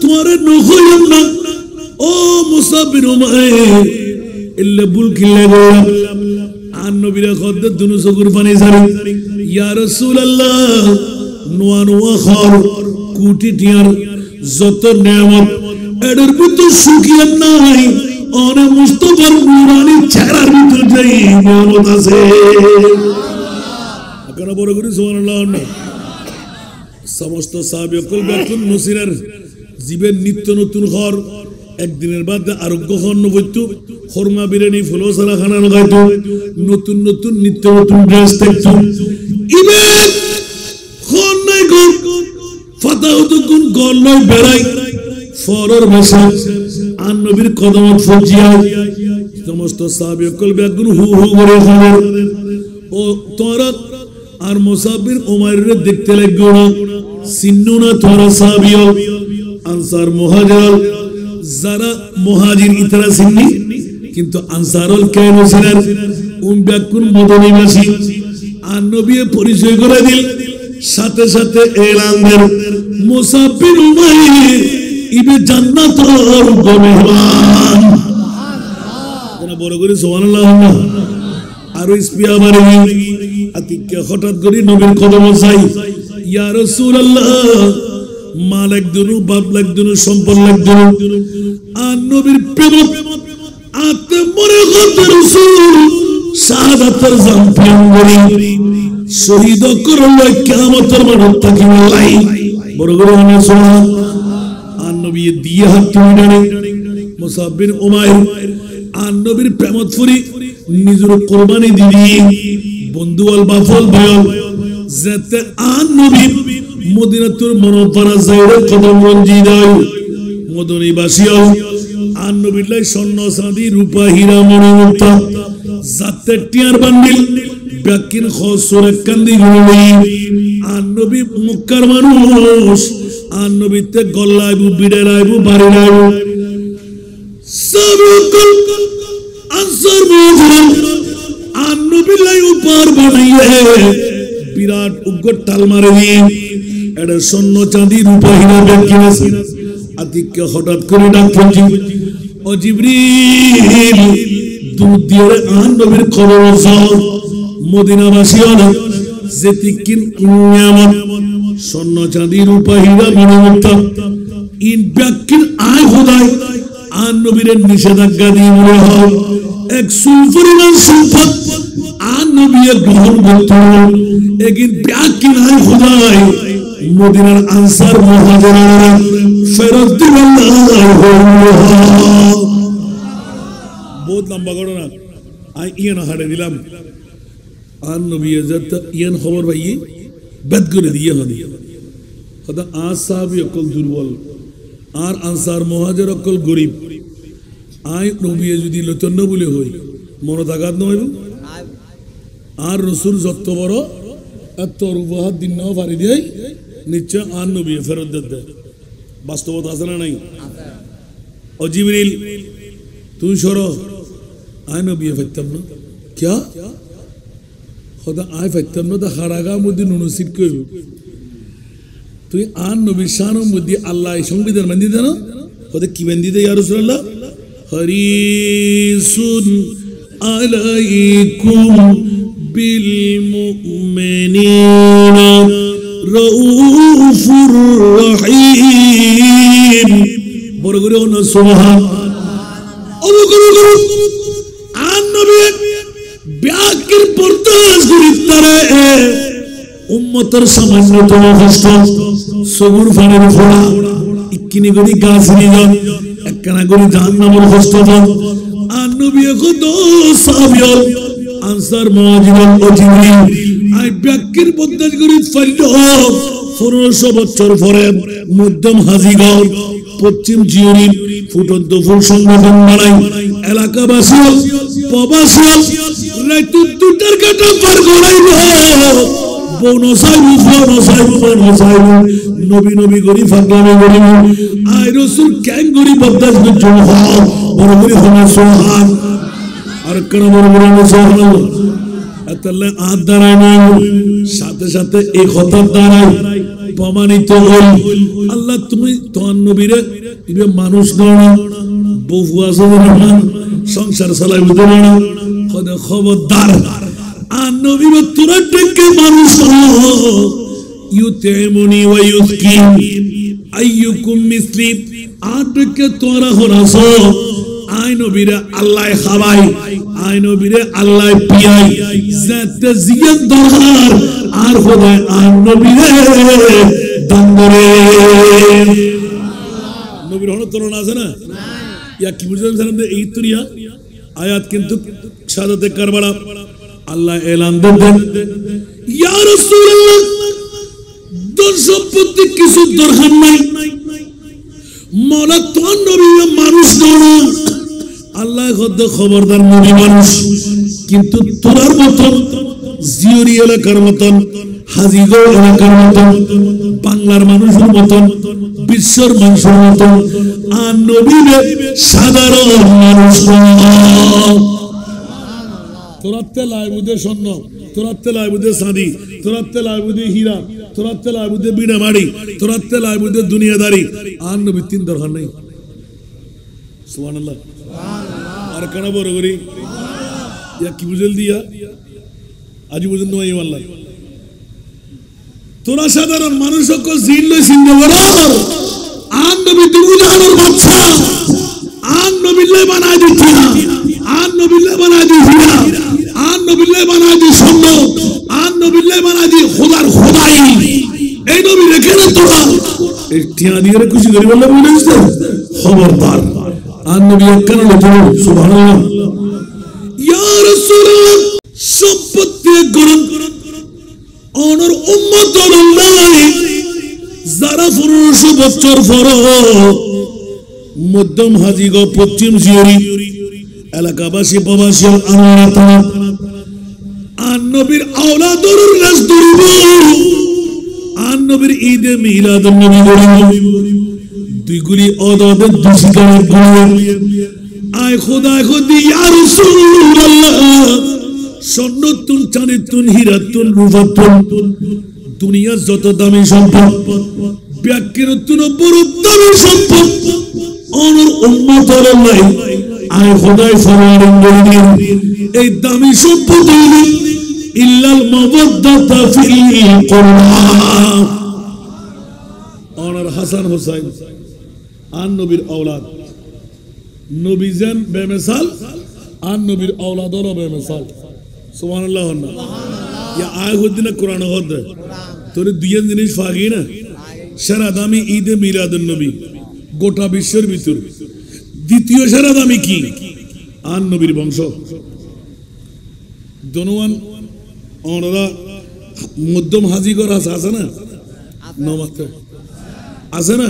তোমারে নখইলাম না ও মুসাব বিন উমাইর ইল্লা বুল কিল্লা গলাম আন নবীরা খদ্দ দুনু চকুর পানি ছাড়ি ইয়া রাসূলুল্লাহ নোয়া নোয়া খর কুটি টিয়ার যত নিয়ামত এদের ভিতর সুখিয়া নাই অনে মুস্তাফার নুরানি চেহারার ভিতর যাই নিয়ামত আছে আপনারা বড় করে সুবহানাল্লাহ না সমস্ত সাহাবীকুল বেকুন মুসিরার জীবের নিত্য নতুন ঘর একদিনের বাদ আরোগ্য হন বইতো খরমা বিরিয়ানি ফুলো সারা খানা লাগাইতো নতুন নতুন নিত্য নতুন ড্রেস দেখতো ইবে কোন নাই কোন ফাতাও তো কোন গল নয় বেড়াই ফরর ভাষা আর নবীর কদমত ফজিয়া সমস্ত সাহাবী কল বেগুন হু হু করে খবর ও তোরা আর মুসাফির উমাইরের দেখতে লাগলো না সিন্নু না তোরা সাহাবী আনসার মুহাজির যারা মুহাজির ইতরা সিন্নি কিন্তু আনসারুল কেন ছিলেন বেগুন মদিনাবাসী আর নবী পরিচয় করে দিল সাথে সাথে এলান দেন মুসাফির উমাইর ইবে জান্নাতুর মেহমান কোন বড় করে সুবহানাল্লাহ আর ইসপিয়া মারে আতিকে হঠাৎ করে নবীর কদমে যাই ইয়া রাসূলুল্লাহ মালিক দুনু বাপ লাগ দুনু সম্পদ লাগ দুনু আর নবীর প্রেম আতে মরে করতে রাসূল শাহাদাতের জামপিয়ান করি শহীদ করলে কিয়ামতের মাঠে তাকিয়ে লাই বড় করে সুবহানাল্লাহ আর নবী দিয়ে হাত তুলে মুসাফির উমাইর আর নবীর প্রেমত ফুরি নিজের কুরবানি দিদি বন্ধু আল বাফল বয়ল যেতে আর নবী মদিনাতুর মুনাওয়ারা যাইরে কদম রঞ্জি দাও মদিনাবাসী আর নবীর লাই স্বর্ণ চাঁদি রূপা হীরা মণি মুক্তা যাতে টিয়ার বান্ডিল ব্যাকিন খসর কান্দি গুলি আর নবী মক্কার মানুষ আর নবীতে গল্লাইবু বিড়ে রাইবু বাড়ি রাইবু সাবুকুল আনসার মুহাজির আর নবী লাই উপর বানাইয়ে বিরাট উগ্র টাল মারে দিয়ে এটা স্বর্ণ চাঁদি রূপা হীরা ব্যাকিন আছে আতিককে হঠাৎ করে ডাক পড়ছি ও জিবরিল দুধ দিয়ে আর নবীর খবর যাও মদিনাবাসী হলো যেতিকিন নিয়ামত স্বর্ণ চাঁদি রূপা হীরা মণিমুক্তা ইন ব্যাকিন আয় খোদাই আর নবীর নিষেধাজ্ঞা দিয়ে মনে হয় এক সুলফরিমান সম্পদ আর নবী গ্রহণ করতে একিন ব্যাকিন আয় খোদাই মদিনার আনসার মুহাজিররা ফেরত দিবেন না বহুত লম্বা ঘটনা আই ইয়ে না হাড়ে দিলাম আর নবী এজাত ইয়ান খবর পাইয়ে বেদ করে দিয়ে হদি হদা আজ সাহাবী অকল দুর্বল আর আনসার মুহাজির অকল গরিব আই নবী যদি লতন্ন বলে হই মনে তাকাত নইব আর রাসূল যত বড় এত রূপহাত দিন না পারি দেই নিশ্চয় আর নবী ফেরত দেয় বাস্তবতা আছে না নাই ও জিবরিল তুই সরো আয় নবী ফাইতাম না क्या খোদা আয় ফাইতাম না তা হারাগা মধ্যে নুনসিট কইব তুই আর নবী শানের মধ্যে আল্লাহ সংবিধান বান্ধি দেন খোদা কি বান্ধি দেয় ইয়া রাসূলুল্লাহ হরিসুন আলাইকুম বিল মুমিনিনা রাউফুর রহিম বড় করে না সুবহান আল্লাহ করো আর নবী ব্যাকির পরদাস করিতারে উম্মতের সামান্যতম কষ্ট সবুর ফানের ফোড়া ইকিনি গরি গাছ নিজন একখানা গরি জাহান্নামের কষ্ট আর নবী কত সাহাবী answer Muhajir O Jibril I ব্যাকির পরদাস করি ফাইল 1500 বছর পরে মধ্যম হাজিগড় পশ্চিম জিওরি ফুটন্ত ফুল সংগঠন বানাই এলাকাবাসী প্রবাসী রাইতু দুটার কাটা পার করাইব বনসাইব নবী নবী করি ফাগলামি করিব আই রাসূল ক্যাং করি বদাস নজম হও বড় করে হনা সুবহান আর কোন বড় বড় সুবহান আতাল্লাহ আদ দাঁড়ায় না সাথে সাথে এই কথা দাঁড়ায় প্রমাণিত হল আল্লাহ তুমি তোমার নবীরে ইবে মানুষ নয় বহু আছে না সংসার চালাই বুঝতে না খবরদার আর নবী তোরা ডেকে মানুষ ইউতেমুনি ওয়া ইউসকিন আইয়ুকুম মিসলি আর ডেকে তোরা হরাস আই নবীরে আল্লাহ খাওয়াই আই নবীরে আল্লাহ পিয়াই যাতে জিয়াদ দরকার আর খোদা আর নবীরে দান করে নবীর হনতরণ আছে না ইয়া কি বুঝলেন জানেন এই তুরিয়া আয়াত কিন্তু শাহাদাতে কারবালা আল্লাহ এলান দেন ইয়া রাসূলুল্লাহ ধন সম্পত্তি কিছু দরকার নাই মওলা তোর নবী মানুষ না আল্লাহ খবরদার নবী মানুষ কিন্তু তোর মতন জিওরি এলাকার মতন হাজিগড় এলাকার মতন বাংলার মানুষের মতন বিশ্বের মানুষের মতন আর নবীরে সাধারণ মানুষ তোরাতে লাইবুদে স্বর্ণ তোরাতে লাইবুদে চাঁদি তোরাতে লাইবুদে হীরা তোরাতে লাইবুদে বিনামাড়ি তোরাতে লাইবুদে দুনিয়াদারি আর নবী তিন দরকার নেই সুবহানাল্লাহ আর কেন বড় করি ইয়া কি বুঝল দিয়া আজ পর্যন্ত এই আল্লাহ তোরা সাধারণ মানুষ সকল জিন লই সিন্ধে বড় আর নবী দুজাহানের বাদশা আর নবীলে বানাই দিছি আর নবীলে বানাই দিছি আর নবীলে বানাই দি স্বর্ণ আর নবীলে বানাই দি খোদার খোদাই এই নবী রেখে না তোরা এই টিয়া দিয়ে খুশি করি বলে বলেছিস খবরদার আর নবী কেন লেখো সুবহানাল্লাহ ইয়া রাসূলুল্লাহ সম্পত্তি গ্রহণ অনর উম্মত আল্লাহ যারা 1500 বছর পর মধ্যম হাজিগ পশ্চিম জিওরি এলাকাবাসী প্রবাসী আল্লাহ আর নবীর আওলাদর লাশ ধরিব আর নবীর ঈদে মিলাদুন নবী ধরিব দুইগুলি অদাদের দুশিকার গুলিয়ে আয় খোদা খোদি ইয়া রাসূলুল্লাহ স্বর্ণতুন চাঁদিতুন হীরাতুন রূপাতুন দুনিয়ার যত দামি সম্পদ ব্যাকিরতুন বড় দামি সম্পদ অনর উম্মতের নাই আয় খোদাই ফরমান করিলেন এই দামি সম্পদ ইল্লাল মাওয়াদ্দাতা ফিল কুরআন অনর হাসান হুসাইন আর নবীর আওলাদ নবীজান বেমিসাল আর নবীর আওলাদ হলো বেমিসাল সুবহানাল্লাহ ইয়া আয় হদিনা কোরআন হদ তোরে দুই জিনিস ফাগি না সারা দামি ঈদে মিলাদুন নবী গোটা বিশ্বের ভিতর দ্বিতীয় সারা দামি কি আর নবীর বংশ দনওয়ান ওনারা মধ্যম হাজিগর আছে না নমাতে আছে না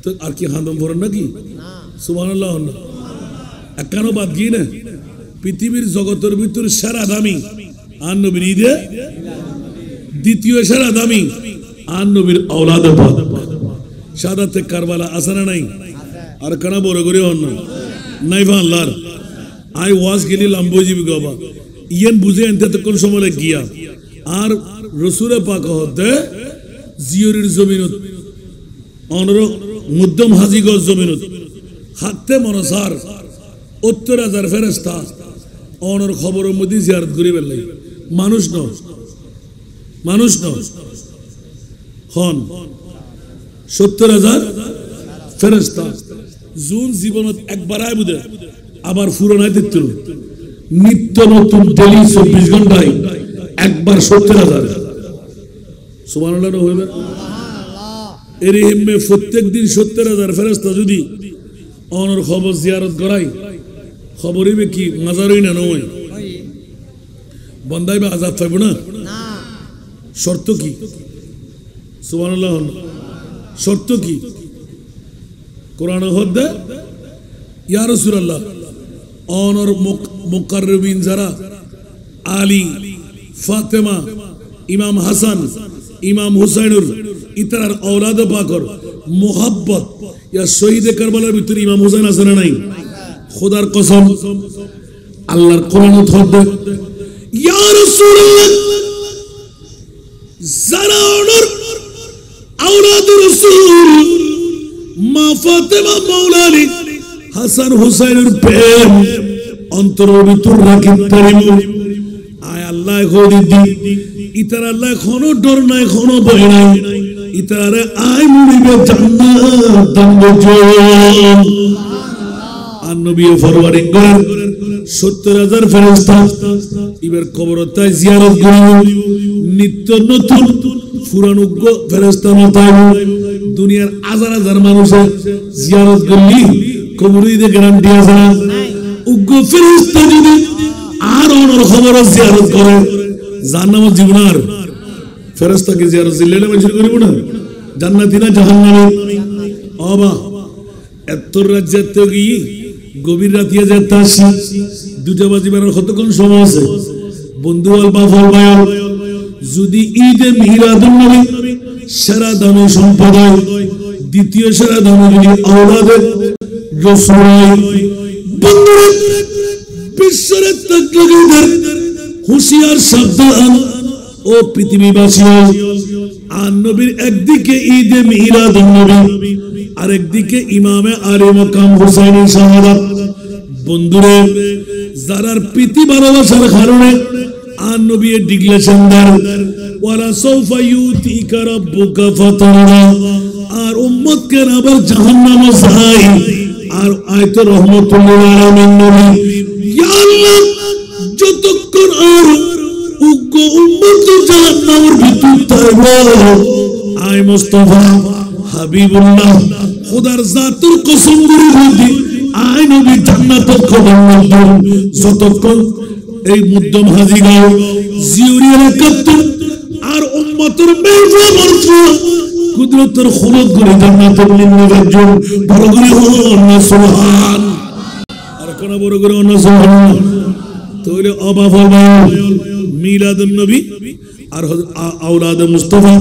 তো আর কি হান্দম ভরেন নাকি সুবহানাল্লাহ একানো বাদ গিয়ে না পৃথিবীর জগতের ভিতর সারা দামি আর নবীর ঈদে দ্বিতীয় সারা দামি আর নবীর আওলাদ সাদাতে কারবালা আছে না নাই আর কেন বড় করে হন নাই ভাল্লার আই ওয়াজ গেলি লাম্বজিবি গবা ইয়েন বুঝে এনতে কোন সময় গিয়া আর রসুলে পাক হতে জিওরির জমিনত অনর মধ্যম হাজিগর জমিনত হাতে মনসার ৭০,০০০ ফেরেশতা অনর খবরের মধ্যে জিয়ারত করি বেলাই মানুষ ন হন ৭০,০০০ ফেরেশতা জুন জীবনত একবার আয় বুঝে আবার ফুরনায় দিত নিত্য নতুন ডেলি ২৪ ঘন্টায় একবার ৭০,০০০ সুবহানাল্লাহ হইবে এর হিম্মে প্রত্যেক দিন ৭০,০০০ ফেরেশতা যদি অনর খবর জিয়ারত করাই খবরই কি মাজারই না নয় বন্দাইবে আজাদ পাইব না শর্ত কি সুবহানাল্লাহ শর্ত কি কোরআন হদ্দে ইয়া রাসূলুল্লাহ অনর মুকাররবিন যারা আলী ফাতেমা ইমাম হাসান ইমাম হুসাইনুর ইতার औलाद পাকর মোহাব্বত ইয়া শহীদ কারবালার ভিতর ইমাম হুসাইন আছে না নাই খোদার কসম আল্লাহর কোরআন হদ্দে ইয়া রাসূলুল্লাহ যারা অনর औलाद রাসূল মা ফাতেমা মাওলানা হাসান হুসাইনের প্রেম অন্তরের ভিতর রাখি তারিম আয় আল্লাহ খোদি দি ইতার আল্লাহ কোনো ডর নাই কোনো ভয় নাই ইতারে আয় মুড়িবে জান্নাত দঙ্গজো আর নবী ফরওয়ার্ডিং করেন ৭০,০০০ ফেরেশতা এবার কবরতায় জিয়ারত করিব নিত্য নতুন ফুরানুগ্য ফেরেশতা মতাইব দুনিয়ার হাজার হাজার মানুষের জিয়ারত করলি কবরীতে গ্যারান্টি আছে না উগ্র ফেরেশতা যদি আর অনর খবর জিয়ারত করে জাহান্নাম জীবনার ফেরেশতাকে জিয়ারত জিল্লালে মঞ্জুর করিব না জান্নাতি না জাহান্নামী অবা এত রাজ্যতে গিয়ে গভীর রাতিয়া যেতে আসি 2টা বাজিবার কতক্ষণ সময় আছে বন্ধু আলবা ফলবায় যদি ঈদে মিলাদুন নবী সেরা দামি সম্প্রদায় দ্বিতীয় সেরা দামি যদি আওলাদে রাসূল বন্ধুরা বিশ্বের তাকবীরদের হুঁশিয়ার সাবধান ও পৃথিবীবাসী আর নবীর একদিকে ঈদে মিলাদুন নবী আর একদিকে ইমামে আলী মাকাম হুসাইনের শাহাদাত বন্ধুরা যারার প্রীতি ভালোবাসার কারণে আর নবী ডিক্লেরেশন দেন ওয়ালা সাউফা ইউতিকা রাব্বুকা ফাতারা আর উম্মতকে আবার জাহান্নামে যাই আর আয়াত রহমাতুল লিল আলামিন নবী ইয়া আল্লাহ যতক্ষণ আর উগ্র উম্মত জাহান্নামের ভিতর থাকবে আয় মুস্তাফা হাবিবুল্লাহ খোদার জাতের কসম করে বলি আয় নবী জান্নাতের খবর দেন যতক্ষণ এই মধ্যম হাজিগাঁও জিউরি এলাকাতে আর উম্মতের মেহমান মরফু কুদরতের খুলদ করে জান্নাতের নির্মাণের জন্য বড় করে আল্লাহ সুবহান আর কোন বড় করে আল্লাহ সুবহান তাহলে অবা ফরমান মিলাদুন নবী আর আওলাদ মুস্তাফা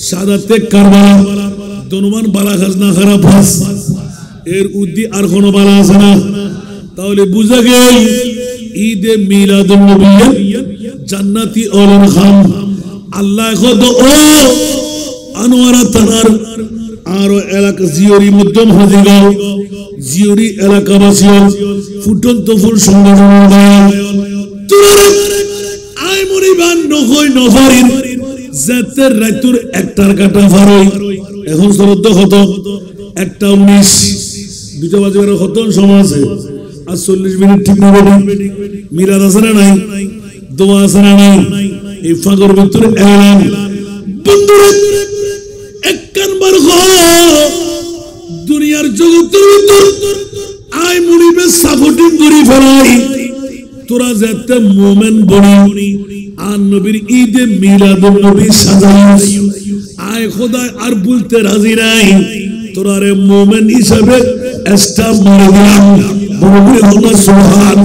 শাহাদাতে কারবালা দনুমান বালা খাজনা খারাপ হাস এর উদ্দি আর কোন বালা আছে না তাহলে বুঝা গেল ঈদে মিলাদুন নবী জান্নাতি ওলন খান আল্লাহ খোদ ও আনোয়ারা তানার আর এলাকা জিওরি মধ্যম হাজিগাঁও জিওরি এলাকাবাসী ফুটন্ত ফুল সংগঠন আই মরিবান নহই নফারিন জাতের রাতুর একটার কাটা ফারই এখন শ্রদ্ধা কত 1:19 2টা বাজে কত সময় আছে আর 40 মিনিট ঠিক না বেটি মিলাদ আছে না নাই দোয়া আছে না নাই এই ফাগর ভিতরে এলান বন্ধুরা এক কানবার দুনিয়ার জগতের ভিতর আই মুনিবে সাপোর্টিং করি ফেলাই তোরা যাতে মোমেন বনি আর নবীর ঈদে মিলাদুন নবী সাজাই আয় খোদা আর বলতে রাজি নাই তোরা রে মোমেন হিসাবে স্টাম্প মারে দিলাম বড় করে আল্লাহ সুবহান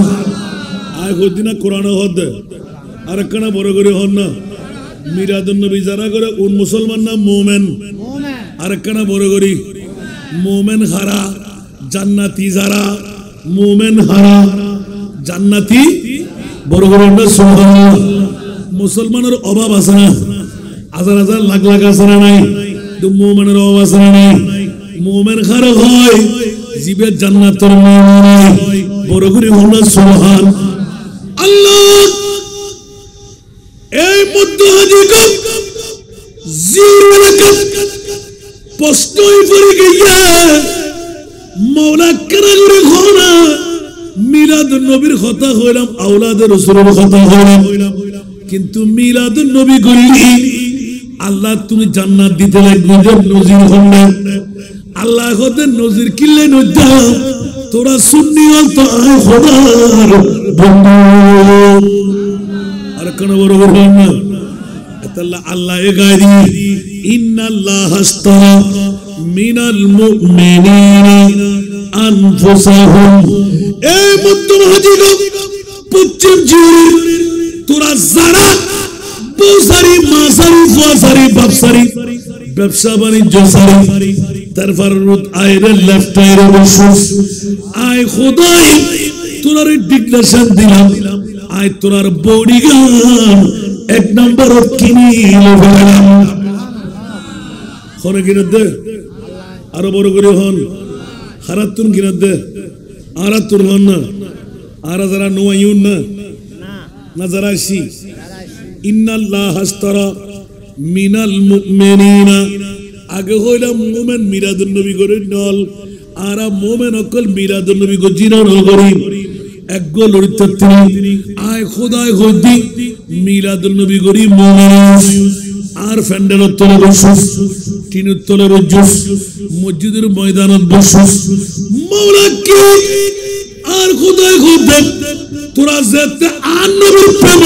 আয় খোদিনা কোরআন হদ আর কেন বড় করে হন না মিলাদুন নবী যারা করে কোন মুসলমান না মোমেন আর কেন বড় করি মোমেন হারা জান্নাতি যারা মোমেন হারা জান্নাতি বড় করে সুবহানাল্লাহ মুসলমানের অভাব আছে না হাজার হাজার লাখ লাখ আছে না নাই তো মোমেনের অভাব আছে না নাই মোমেন খারাপ হয় জীবে জান্নাতের মোমেন বড় করে হলো সুবহান আল্লাহ এই মধ্য হাজিগো জীবনে প্রশ্নই পড়ে গিয়া মওলা কেন করে ঘোরা মিলাদুন নবীর কথা হইলাম আওলাদের রাসূলের কথা হইলাম কিন্তু মিলাদুন নবী কইলি আল্লাহ তুমি জান্নাত দিতে লাগবে যে নজির হন আল্লাহ কতে নজির কিলে নজা তোরা সুন্নি হল তো আয় খোদার বন্ধু আর কোন বড় বড় না তাআলা আল্লাহ এ গায়রি ইন্নাল্লাহ আস্তারা মিনাল মুমিনিনা আনফুসাহুম এই মধ্যম হাজিগো পশ্চিম জিউরি তোরা যারা বউসারি মাসারি ফুয়াসারি বাপসারি ব্যবসা বাণিজ্য সারি তারপর রুত আইরে লেফট আইরে বসুস আয় খোদাই তোরার ডিক্লারেশন দিলাম আয় তোরার বডিগান এক নম্বর কিনি ফেলাম হনে কিনে দে আরো বড় করে হন হারাতুন কিনে দে আরাতুন হন না আরা যারা নোয়াইউন না না যারা আসি ইন্নাল্লাহ আস্তারা মিনাল মুমিনিনা আগে হইলাম মুমিন মিলাদুন নবী করে নল আরা মুমিন অকল মিলাদুন নবী গো জিরান করি এক গো লড়িতাত্রি আয় খোদায় হইদি মিলাদুন নবী করি মুমিন আর ফ্যান্ডেলের তলে বসুস টিনের তলে বসুস মসজিদের ময়দানত বসুস মাওলা কি আর খোদাই খোদা তোরা যেতে আর নবীর প্রেম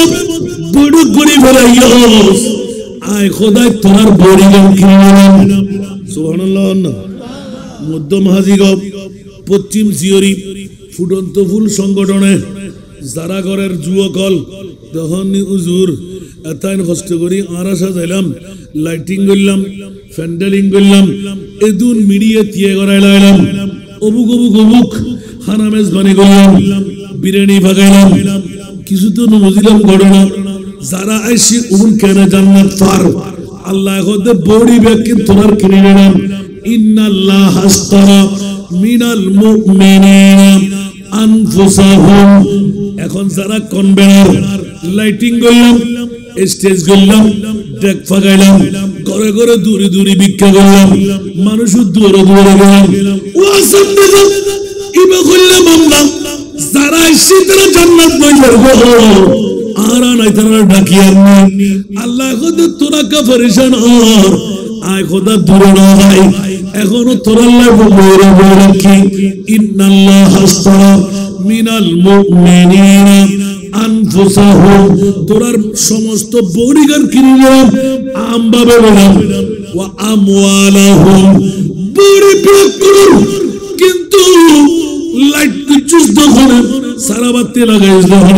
বড় গরি ফেলাইয়াস আয় খোদাই তোর বড়ি গান কিনলাম সুবহানাল্লাহ না মধ্যম হাজিগব পশ্চিম জিয়রি ফুটন্ত ফুল সংগঠনে যারা ঘরের যুবকল তখনই উজুর এতাইন কষ্ট করি আর আসা যাইলাম লাইটিং করলাম ফ্যান্ডেলিং করলাম এদুন মিডিয়া দিয়ে করাই লাইলাম অবুক অবুক অবুক খানা মেজবানি করলাম বিরিয়ানি ভাগাইলাম কিছু তো বুঝলাম ঘটনা যারা আইসি উন কেন জান্নাত পার আল্লাহ হতে বড়ি ব্যাগ তোমার কিনে নিলাম ইন্নাল্লাহ হাসতারা মিনাল মুমিনিনা আনফুসাহুম এখন যারা কনভেনার লাইটিং করলাম স্টেজ করলাম ডেক ফাগাইলাম ঘরে ঘরে দূরে দূরে ভিক্ষা করলাম মানুষ দূরে দূরে গেলাম ওয়াসাম দিলাম ইবা করলাম আমরা যারা এসে তারা জান্নাত বই করবো আর নাই তারা ডাকিয়ার নি আল্লাহ খোদা তোরা কাফারিশান আর আয় খোদা দূরে নয় এখনো তোর আল্লাহ বলে বলে কি ইন্নাল্লাহ হাসতারা মিনাল মুমিনিনা আনফুসাহুম তোরার সমস্ত বডিগান কিনলাম আমভাবে বললাম ওয়া আমওয়ালাহুম বড়ি ব্রেক করুন কিন্তু লাইট চুজ দখল সারাবাতি লাগাইস দখল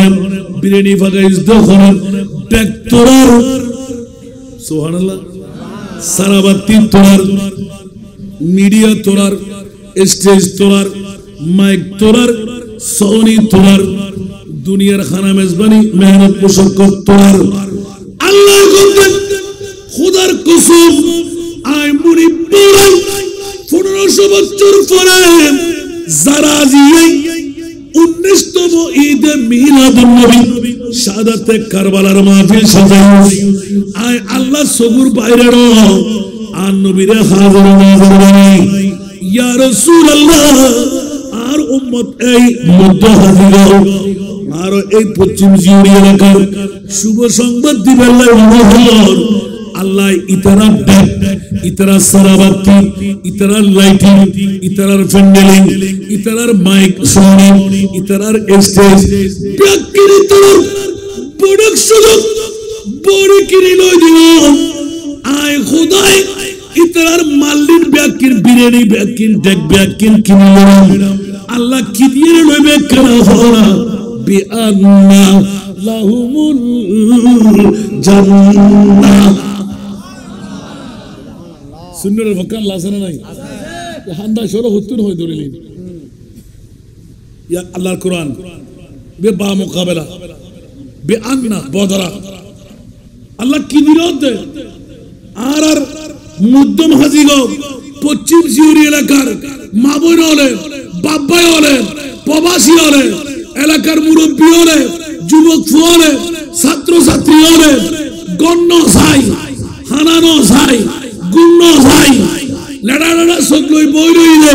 বিরিয়ানি ফাগাইস দখল ব্যাক তোরার সুবহানাল্লাহ সারাবাতি তোরার মিডিয়া তোরার স্টেজ তোরার মাইক তোরার সোনি তোরার দুনিয়ার খানা মেজবানি মেহনত মুশাক্কাত তোরার আল্লাহ খোদার কসম আই মুনি বলেন 1500 বছর পরে যারা জিয়ে 19তম ঈদে মিলাদুন নবী শাহাদাতে কারবালার মাহফিল সাজাই আয় আল্লাহ সবুর বাইরে আর নবীরে হাজির নাজির বানাই ইয়া রাসূলুল্লাহ আর উম্মত এই মধ্য হাজির আর এই পশ্চিম জিউরি এলাকার শুভ সংবাদ দিবেন আল্লাহ ইতারা ব্যাগ ইতারা সারাবাতি ইতারার লাইটিং ইতারার ফ্যান্ডেলিং ইতারার মাইক সাউন্ড ইতারার স্টেজ ব্যাগ কিনে তোর প্রোডাকশন বড় কিনে লই দিও আয় খোদাই ইতারার মাল্লির ব্যাগ কিন বিরিয়ানি ব্যাগ কিন ডেক ব্যাগ কিন কিনলাম আল্লাহ কি দিয়ে লইবে কেন হওয়া বিআন্না লাহুমুল জান্নাহ সুন্নাহর ফকার লাসনা নাই হান্দা শরহ হুতুন হই দরিলেন ইয়া আল্লাহর কোরআন বে বা মুকাবেলা বিআন্না বদরা আল্লাহ কি বিরোধ আর আর মধ্যম হাজিগ পশ্চিম জিউরি এলাকার মা বোন হলে বাব্বাই হলে প্রবাসী হলে এলাকার মুরব্বী হলে যুবক ফুয়ালে ছাত্র ছাত্রী হলে গণ্য সাই হানানো সাই গুণ্য সাই লেডা লেডা সগলই বই রইলে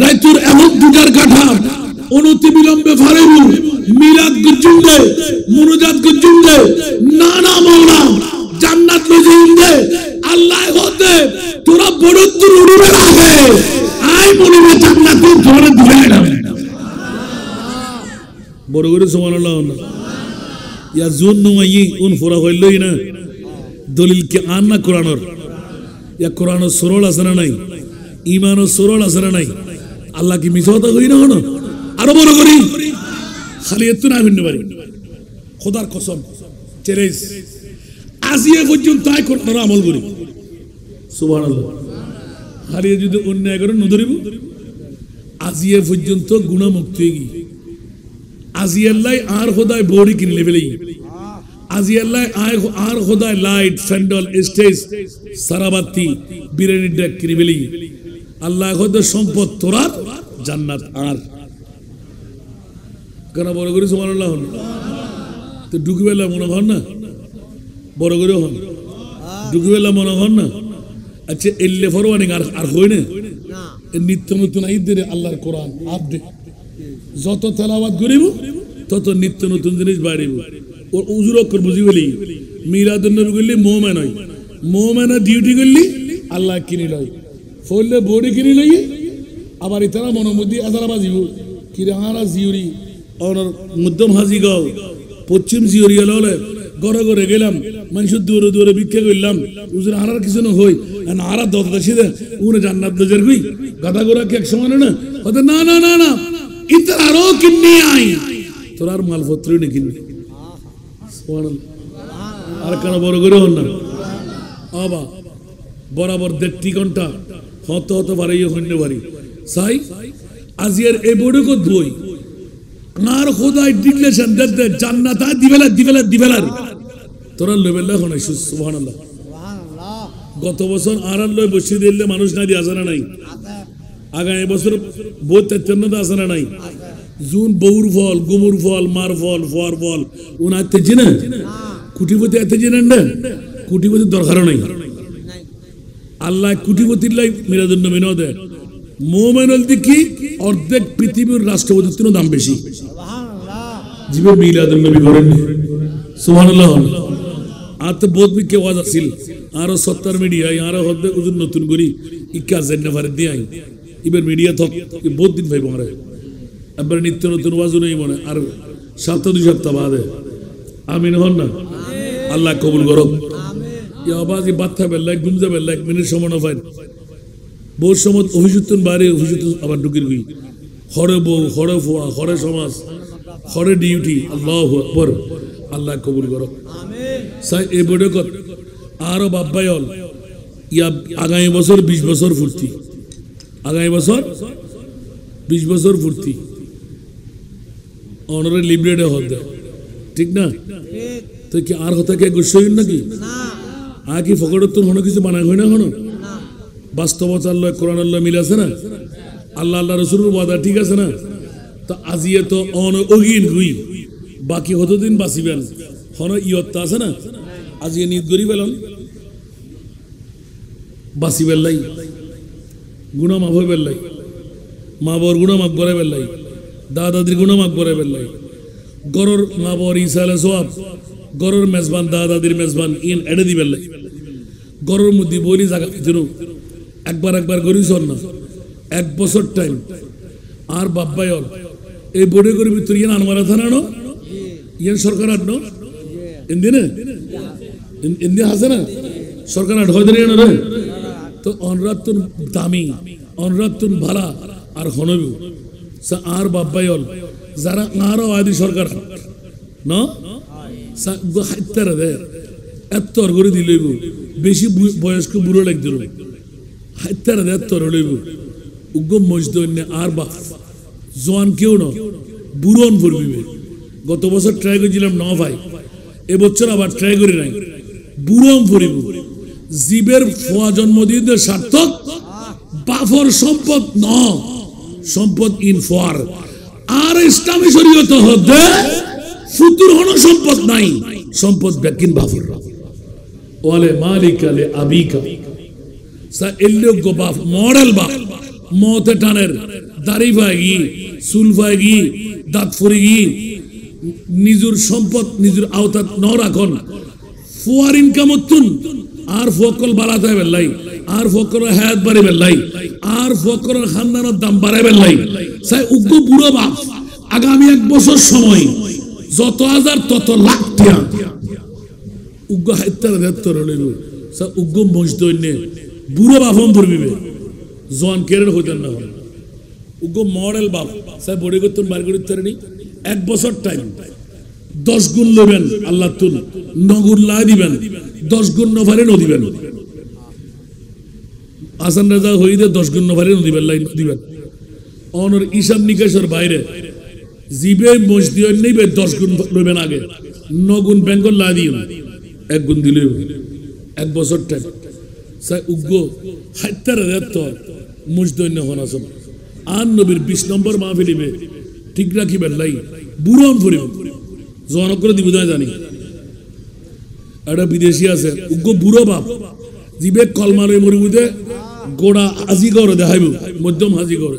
রাইতুর এমন দুটার কাঠা অনতি বিলম্বে ফারেবু মিলাদ গুজুন্ডে মুনুজাত গুজুন্ডে নানা মাওলা জান্নাত লজিন্ডে আল্লাহ হতে তোরা বড় দূর উড়বে লাগে আই মনিবে জান্নাত তোরে দিবে না বড় করে সুবহানাল্লাহ ইয়া জুন নমাই উন ফরা হইলই না দলিল কি আন না কোরআনের ইয়া কোরআনের সরল আছে না নাই ঈমানের সরল আছে না নাই আল্লাহ কি মিছা কথা কই না হনো আরো বড় করি খালি এত না ভিন্ন পারি খোদার কসম চ্যালেঞ্জ আজিয়ে পর্যন্ত তাই করতে আমল করি সুবহানাল্লাহ খালি যদি অন্যায় করে নধরিব আজিয়ে পর্যন্ত গুণামুক্ত হয়ে গিয়ে আজি আল্লাহ আর খোদায় বড়ি কিনলে ফেলেই আজি আল্লাহ আর খোদায় লাইট ফ্যান্ডল স্টেজ সারাবাতি বিরিয়ানি ডেক কিনে ফেলেই আল্লাহ খোদার সম্পদ তোরার জান্নাত আর কেন বড় করে সুবহানাল্লাহ হন তো ঢুকবেলা মনে হন না বড় করে হন ঢুকবেলা মনে হন না আচ্ছা এল্লে ফরওয়ানিং আর হই না নিত্য নতুন ঈদের আল্লাহর কোরআন আপডেট যত তেলাওয়াত করিব তত নিত্য নতুন জিনিস বাড়িব ওর উজুর অক্ষর বুঝি বলি মিলাদুন নবী করলি মোমেন হয় মোমেনা ডিউটি করলি আল্লাহ কিনি লয় ফলে বডি কিনি লই আবার ইতারা মনোমুদি আজারা বাজিব কিরাহারা জিউরি অনর মধ্যম হাজি গাও পশ্চিম জিউরি এলে ঘরে ঘরে গেলাম মানুষের দূরে দূরে ভিক্ষা করলাম উজুর হারার কিছু না হই হারা দত দে উনি জান্নাত দজের গুই গাদা গোড়া কি এক সমান না হতে না না না না ইতার আরো কিন্নি আই তোর আর মালপত্র নি কিনবি আর কেন বড় করে হন না আবা বরাবর 1.5 ঘন্টা হতে হতে পারে হইতে পারি সাই আজিয়ার এই বড় কত বই আর খোদাই ডিক্লেরেশন দে জান্নাত দিবেলা তোরা লেভেল এখন সুবহানাল্লাহ গত বছর আর লয় বসে দিলে মানুষ না দিয়ে আসানা নাই আগামী বছর বহুত তেত্তান্ন আসানা নাই জুন বউর ফল গোবর ফল মার ফল ফর ফল উনাতে জিনে কুটিপতি এতে জিনেন না কুটিপতির দরকারও নাই আল্লাহ কুটিপতির লাই মিরাদুন নবীনও দেয় মোমেনুল দেখি অর্ধেক পৃথিবীর রাষ্ট্রপতির দাম বেশি জীবে মিলাদুন নবী করেন সুবহানাল্লাহ আর তো বহুত বিকে ওয়াজ আছিল আরো 70 মিডিয়া আরো হদ্দে উজুর নতুন করি ইকা জেনে ফারে দিয়াই ইবের মিডিয়া থক বহুত দিন ভাই বংরে আবার নিত্য নতুন ওয়াজ নেই মনে আর সপ্তাহ 2 সপ্তাহ বাদে আমিন হন না আল্লাহ কবুল করুক আমিন ইয়া বাজি বাচ্চা বেলা গুমজা বেলা 1 মিনিট সময় না পাই বহুত সময় অভিযুক্তন বাইরে অভিযুক্ত আবার ঢুকির গই হরে বউ হরে ফুয়া হরে সমাজ হরে ডিউটি আল্লাহু আকবার আল্লাহ কবুল করুক আমিন সাই এই বড় কত আরো বাব্বায়ল ইয়া আগামী বছর 20 বছর ফুর্তি আগামী বছর 20 বছর ফুর্তি অনারে লিবরেটে হতে ঠিক না তো কি আর হতা কে গুছইন নাকি না আকি ফকড়ত হনো কিছু বানাই হয় না হনো না বাস্তবতার লয় কোরআনের লয় মিল আছে না আল্লাহ আল্লাহ রাসূলের ওয়াদা ঠিক আছে না তো আজিয়ে তো অন ওগিন গুই বাকি কতদিন বাঁচিবেন হন ইয়ত্তা আছে না আজিয়ে নিত গরি বেলন বাঁচিবেন লাই গুনাহ মাফ হইবেন লাই মা বর গুনাহ মাফ করে বেলাই দাদাদির গুনাহ মাফ করে বেলাই গরর মা বর ইসালে সওয়াব গরর মেজবান দাদাদির মেজবান ইন এডে দিবেন লাই গরর মধ্যে বলি জায়গা দিনো একবার গরিস না 1 বছর টাইম আর বাব্বায়ল এই বড়ে করে ভিতর ইয়ান আনমারা থানানো ইয়ান সরকার আডনো ইন্দিনে ইন্দি আছে না সরকার আড হয় দেন রে তো অনরাতুন দামি অনরাতুন ভালা আর হনবু সা আর বাব্বায়ল যারা আরো আদি সরকার না সা হাইতারে দে এত্তর করে দিলইব বেশি বয়স্ক বুড়ো লাগদিল হাইতারে দে এত্তর লইব উগ্গম মজদনে আর বাপ জোয়ান কেউ না বুড়ন পড়বিবে গত বছর ট্রাই করেছিলাম ন ভাই এবছর আবার ট্রাই করি নাই বুড়ন পড়িব জীবের ফোয়া জন্মদিনের সার্থক বাফর সম্পদ ন সম্পদ ইন ফর আর ইসলামী শরীয়ত হতে ফুতুর হন সম্পদ নাই সম্পদ বেকিন বাফর ওয়ালে মালিক আলে আবিকা সা এল্লোগ বাপ মডেল বাপ মতে টানের দাড়ি ভাগি চুল ভাগি দাঁত ফুরিগি নিজের সম্পদ নিজের আওতাত ন রাখন ফুয়ার ইনকাম তুন আর ফকল বাড়াতে বেলাই আর ফকর হায়াত বাড়ি বেলাই আর ফকরের খানদানের দাম বাড়াই বেলাই সাই উগ্র বুড়ো বাপ আগামী 1 বছর সময় যত হাজার তত লাখ টাকা উগ্র হাইতার দেত্তর লইব সা উগ্র মজদইনে বুড়ো বাপম পড়বিবে জোয়ান কেরের হইতেন না হয় উগ্র মডেল বাপ সাই বড়ি করতেন বার করতে পারেনি 1 বছর টাইম 10 গুণ লইবেন আল্লাহ তুল 9 গুণ লাই দিবেন 10 গুণ নভারে ন দিবেন আসান রাজা হইতে 10 গুণ নভারে ন দিবেন লাই দিবেন অনর হিসাব নিকাশের বাইরে জিবে মসজিদ নেবে 10 গুণ লইবেন আগে 9 গুণ বেঙ্গল লাই দিন 1 গুণ দিলে 1 বছর টাইম সাই উগ্র হাইতারে দেত্ত মুজদইন হনাসম আন নবীর 20 নম্বর মাহফিলিবে ঠিক রাখিবেন লাই বুড়ন ফুরিব জন করে দিব জানি এটা বিদেশি আছে উগ্র বুড়ো বাপ জিবে কলমারে মরিবুদে গোড়া হাজি করে দেখাইব মধ্যম হাজি করে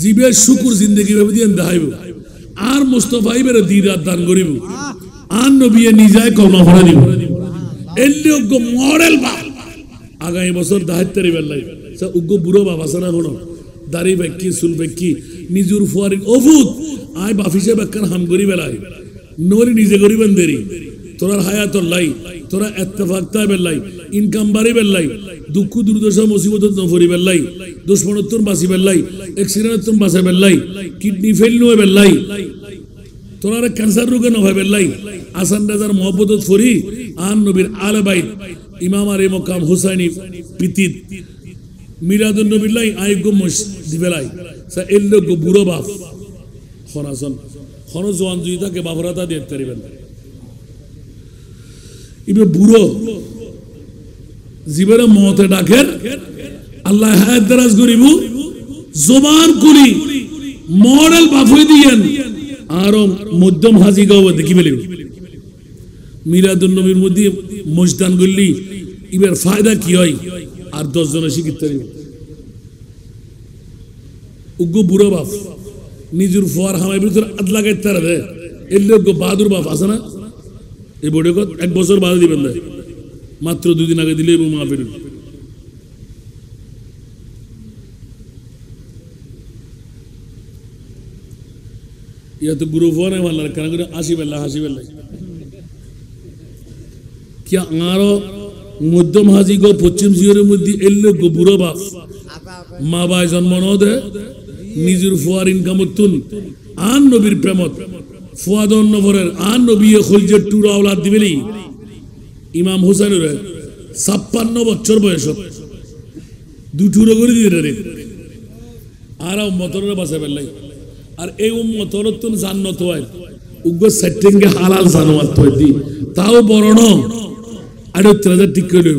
জিবে শুকুর জিন্দগি ভাবে দিয়ে দেখাইব আর মুস্তফা ইবের দিদার দান করিব আর নবী নিজায় কলমা পড়া দিব এলি উগ্র মডেল বাপ আগামী বছর দাহাত্তরি বেলাই উগ্র বুড়ো বাপ আছে না কোনো দাড়ি বেকি চুল বেকি নিজুর ফুয়ারি অভূত আয় বাফিসে বেকান হাম করি বেলাই নরি নিজে করিবেন দেরি তোরা হায়াতর লাই তোরা এত্তেফাকতা বেলাই ইনকাম বাড়ি বেলাই দুঃখ দুর্দশা মুসিবত নফরি বেলাই দুশ্মনত্তর বাঁচি বেলাই এক্সিডেন্টত্তর বাঁচে বেলাই কিডনি ফেল নয় বেলাই তোরা ক্যান্সার রোগে নয় বেলাই আসান রাজার মহব্বত ফরি আন নবীর আলে বাইত ইমাম আরে মকাম হুসাইনি পিতিত মিরাদুন নবীর লাই আয়োগ্য দিবেলাই সা এল্লোগ বুড়ো বাপ খনাসন খন জোয়ান যদি তাকে বাবরাতা দিয়ে পারিবেন ইবে বুড়ো জীবনে মতে ডাকের আল্লাহ হায়াত দারাজ করিব জবান করি মডেল বাফই দিয়েন আর মধ্যম হাজি গাও দেখি বেলে মিলাদুন নবীর মধ্যে মজদান করলি ইবের ফায়দা কি হয় আর 10 জনের শিক্ষিত পারিব উগ্র বুড়ো বাপ নিজের ফুয়ার হামাই ভিতর আদ লাগাই তারা দেয় এর লোক বাহাদুর বাপ আছে না এই বোর্ডে কত 1 বছর বাধা দিবেন না মাত্র 2 দিন আগে দিলে এবং মাহফিল ইয়া তো গুরু ফুয়া নাই মানলার কেন করে হাসি বেল্লা কি আরো মধ্যম হাজি গো পশ্চিম জিওরের মধ্যে এর লোক বুড়ো বাপ মা বাই জন্ম ন দে নিজের ফুয়ার ইনকামতুন আন নবীর প্রেমত ফুয়াদন নবরের আন নবী খলজের টুরা আওলাদ দিবেলি ইমাম হুসাইনের 56 বছর বয়সত দুটুরো করে দিয়ে রে আর উম্মতরে বাঁচা বেলাই আর এই উম্মতর তো জান্নাত হয় উগ্র সেটিংয়ে হালাল জানোয়ার তো দি তাও বড় ন আর 3000 ঠিক করে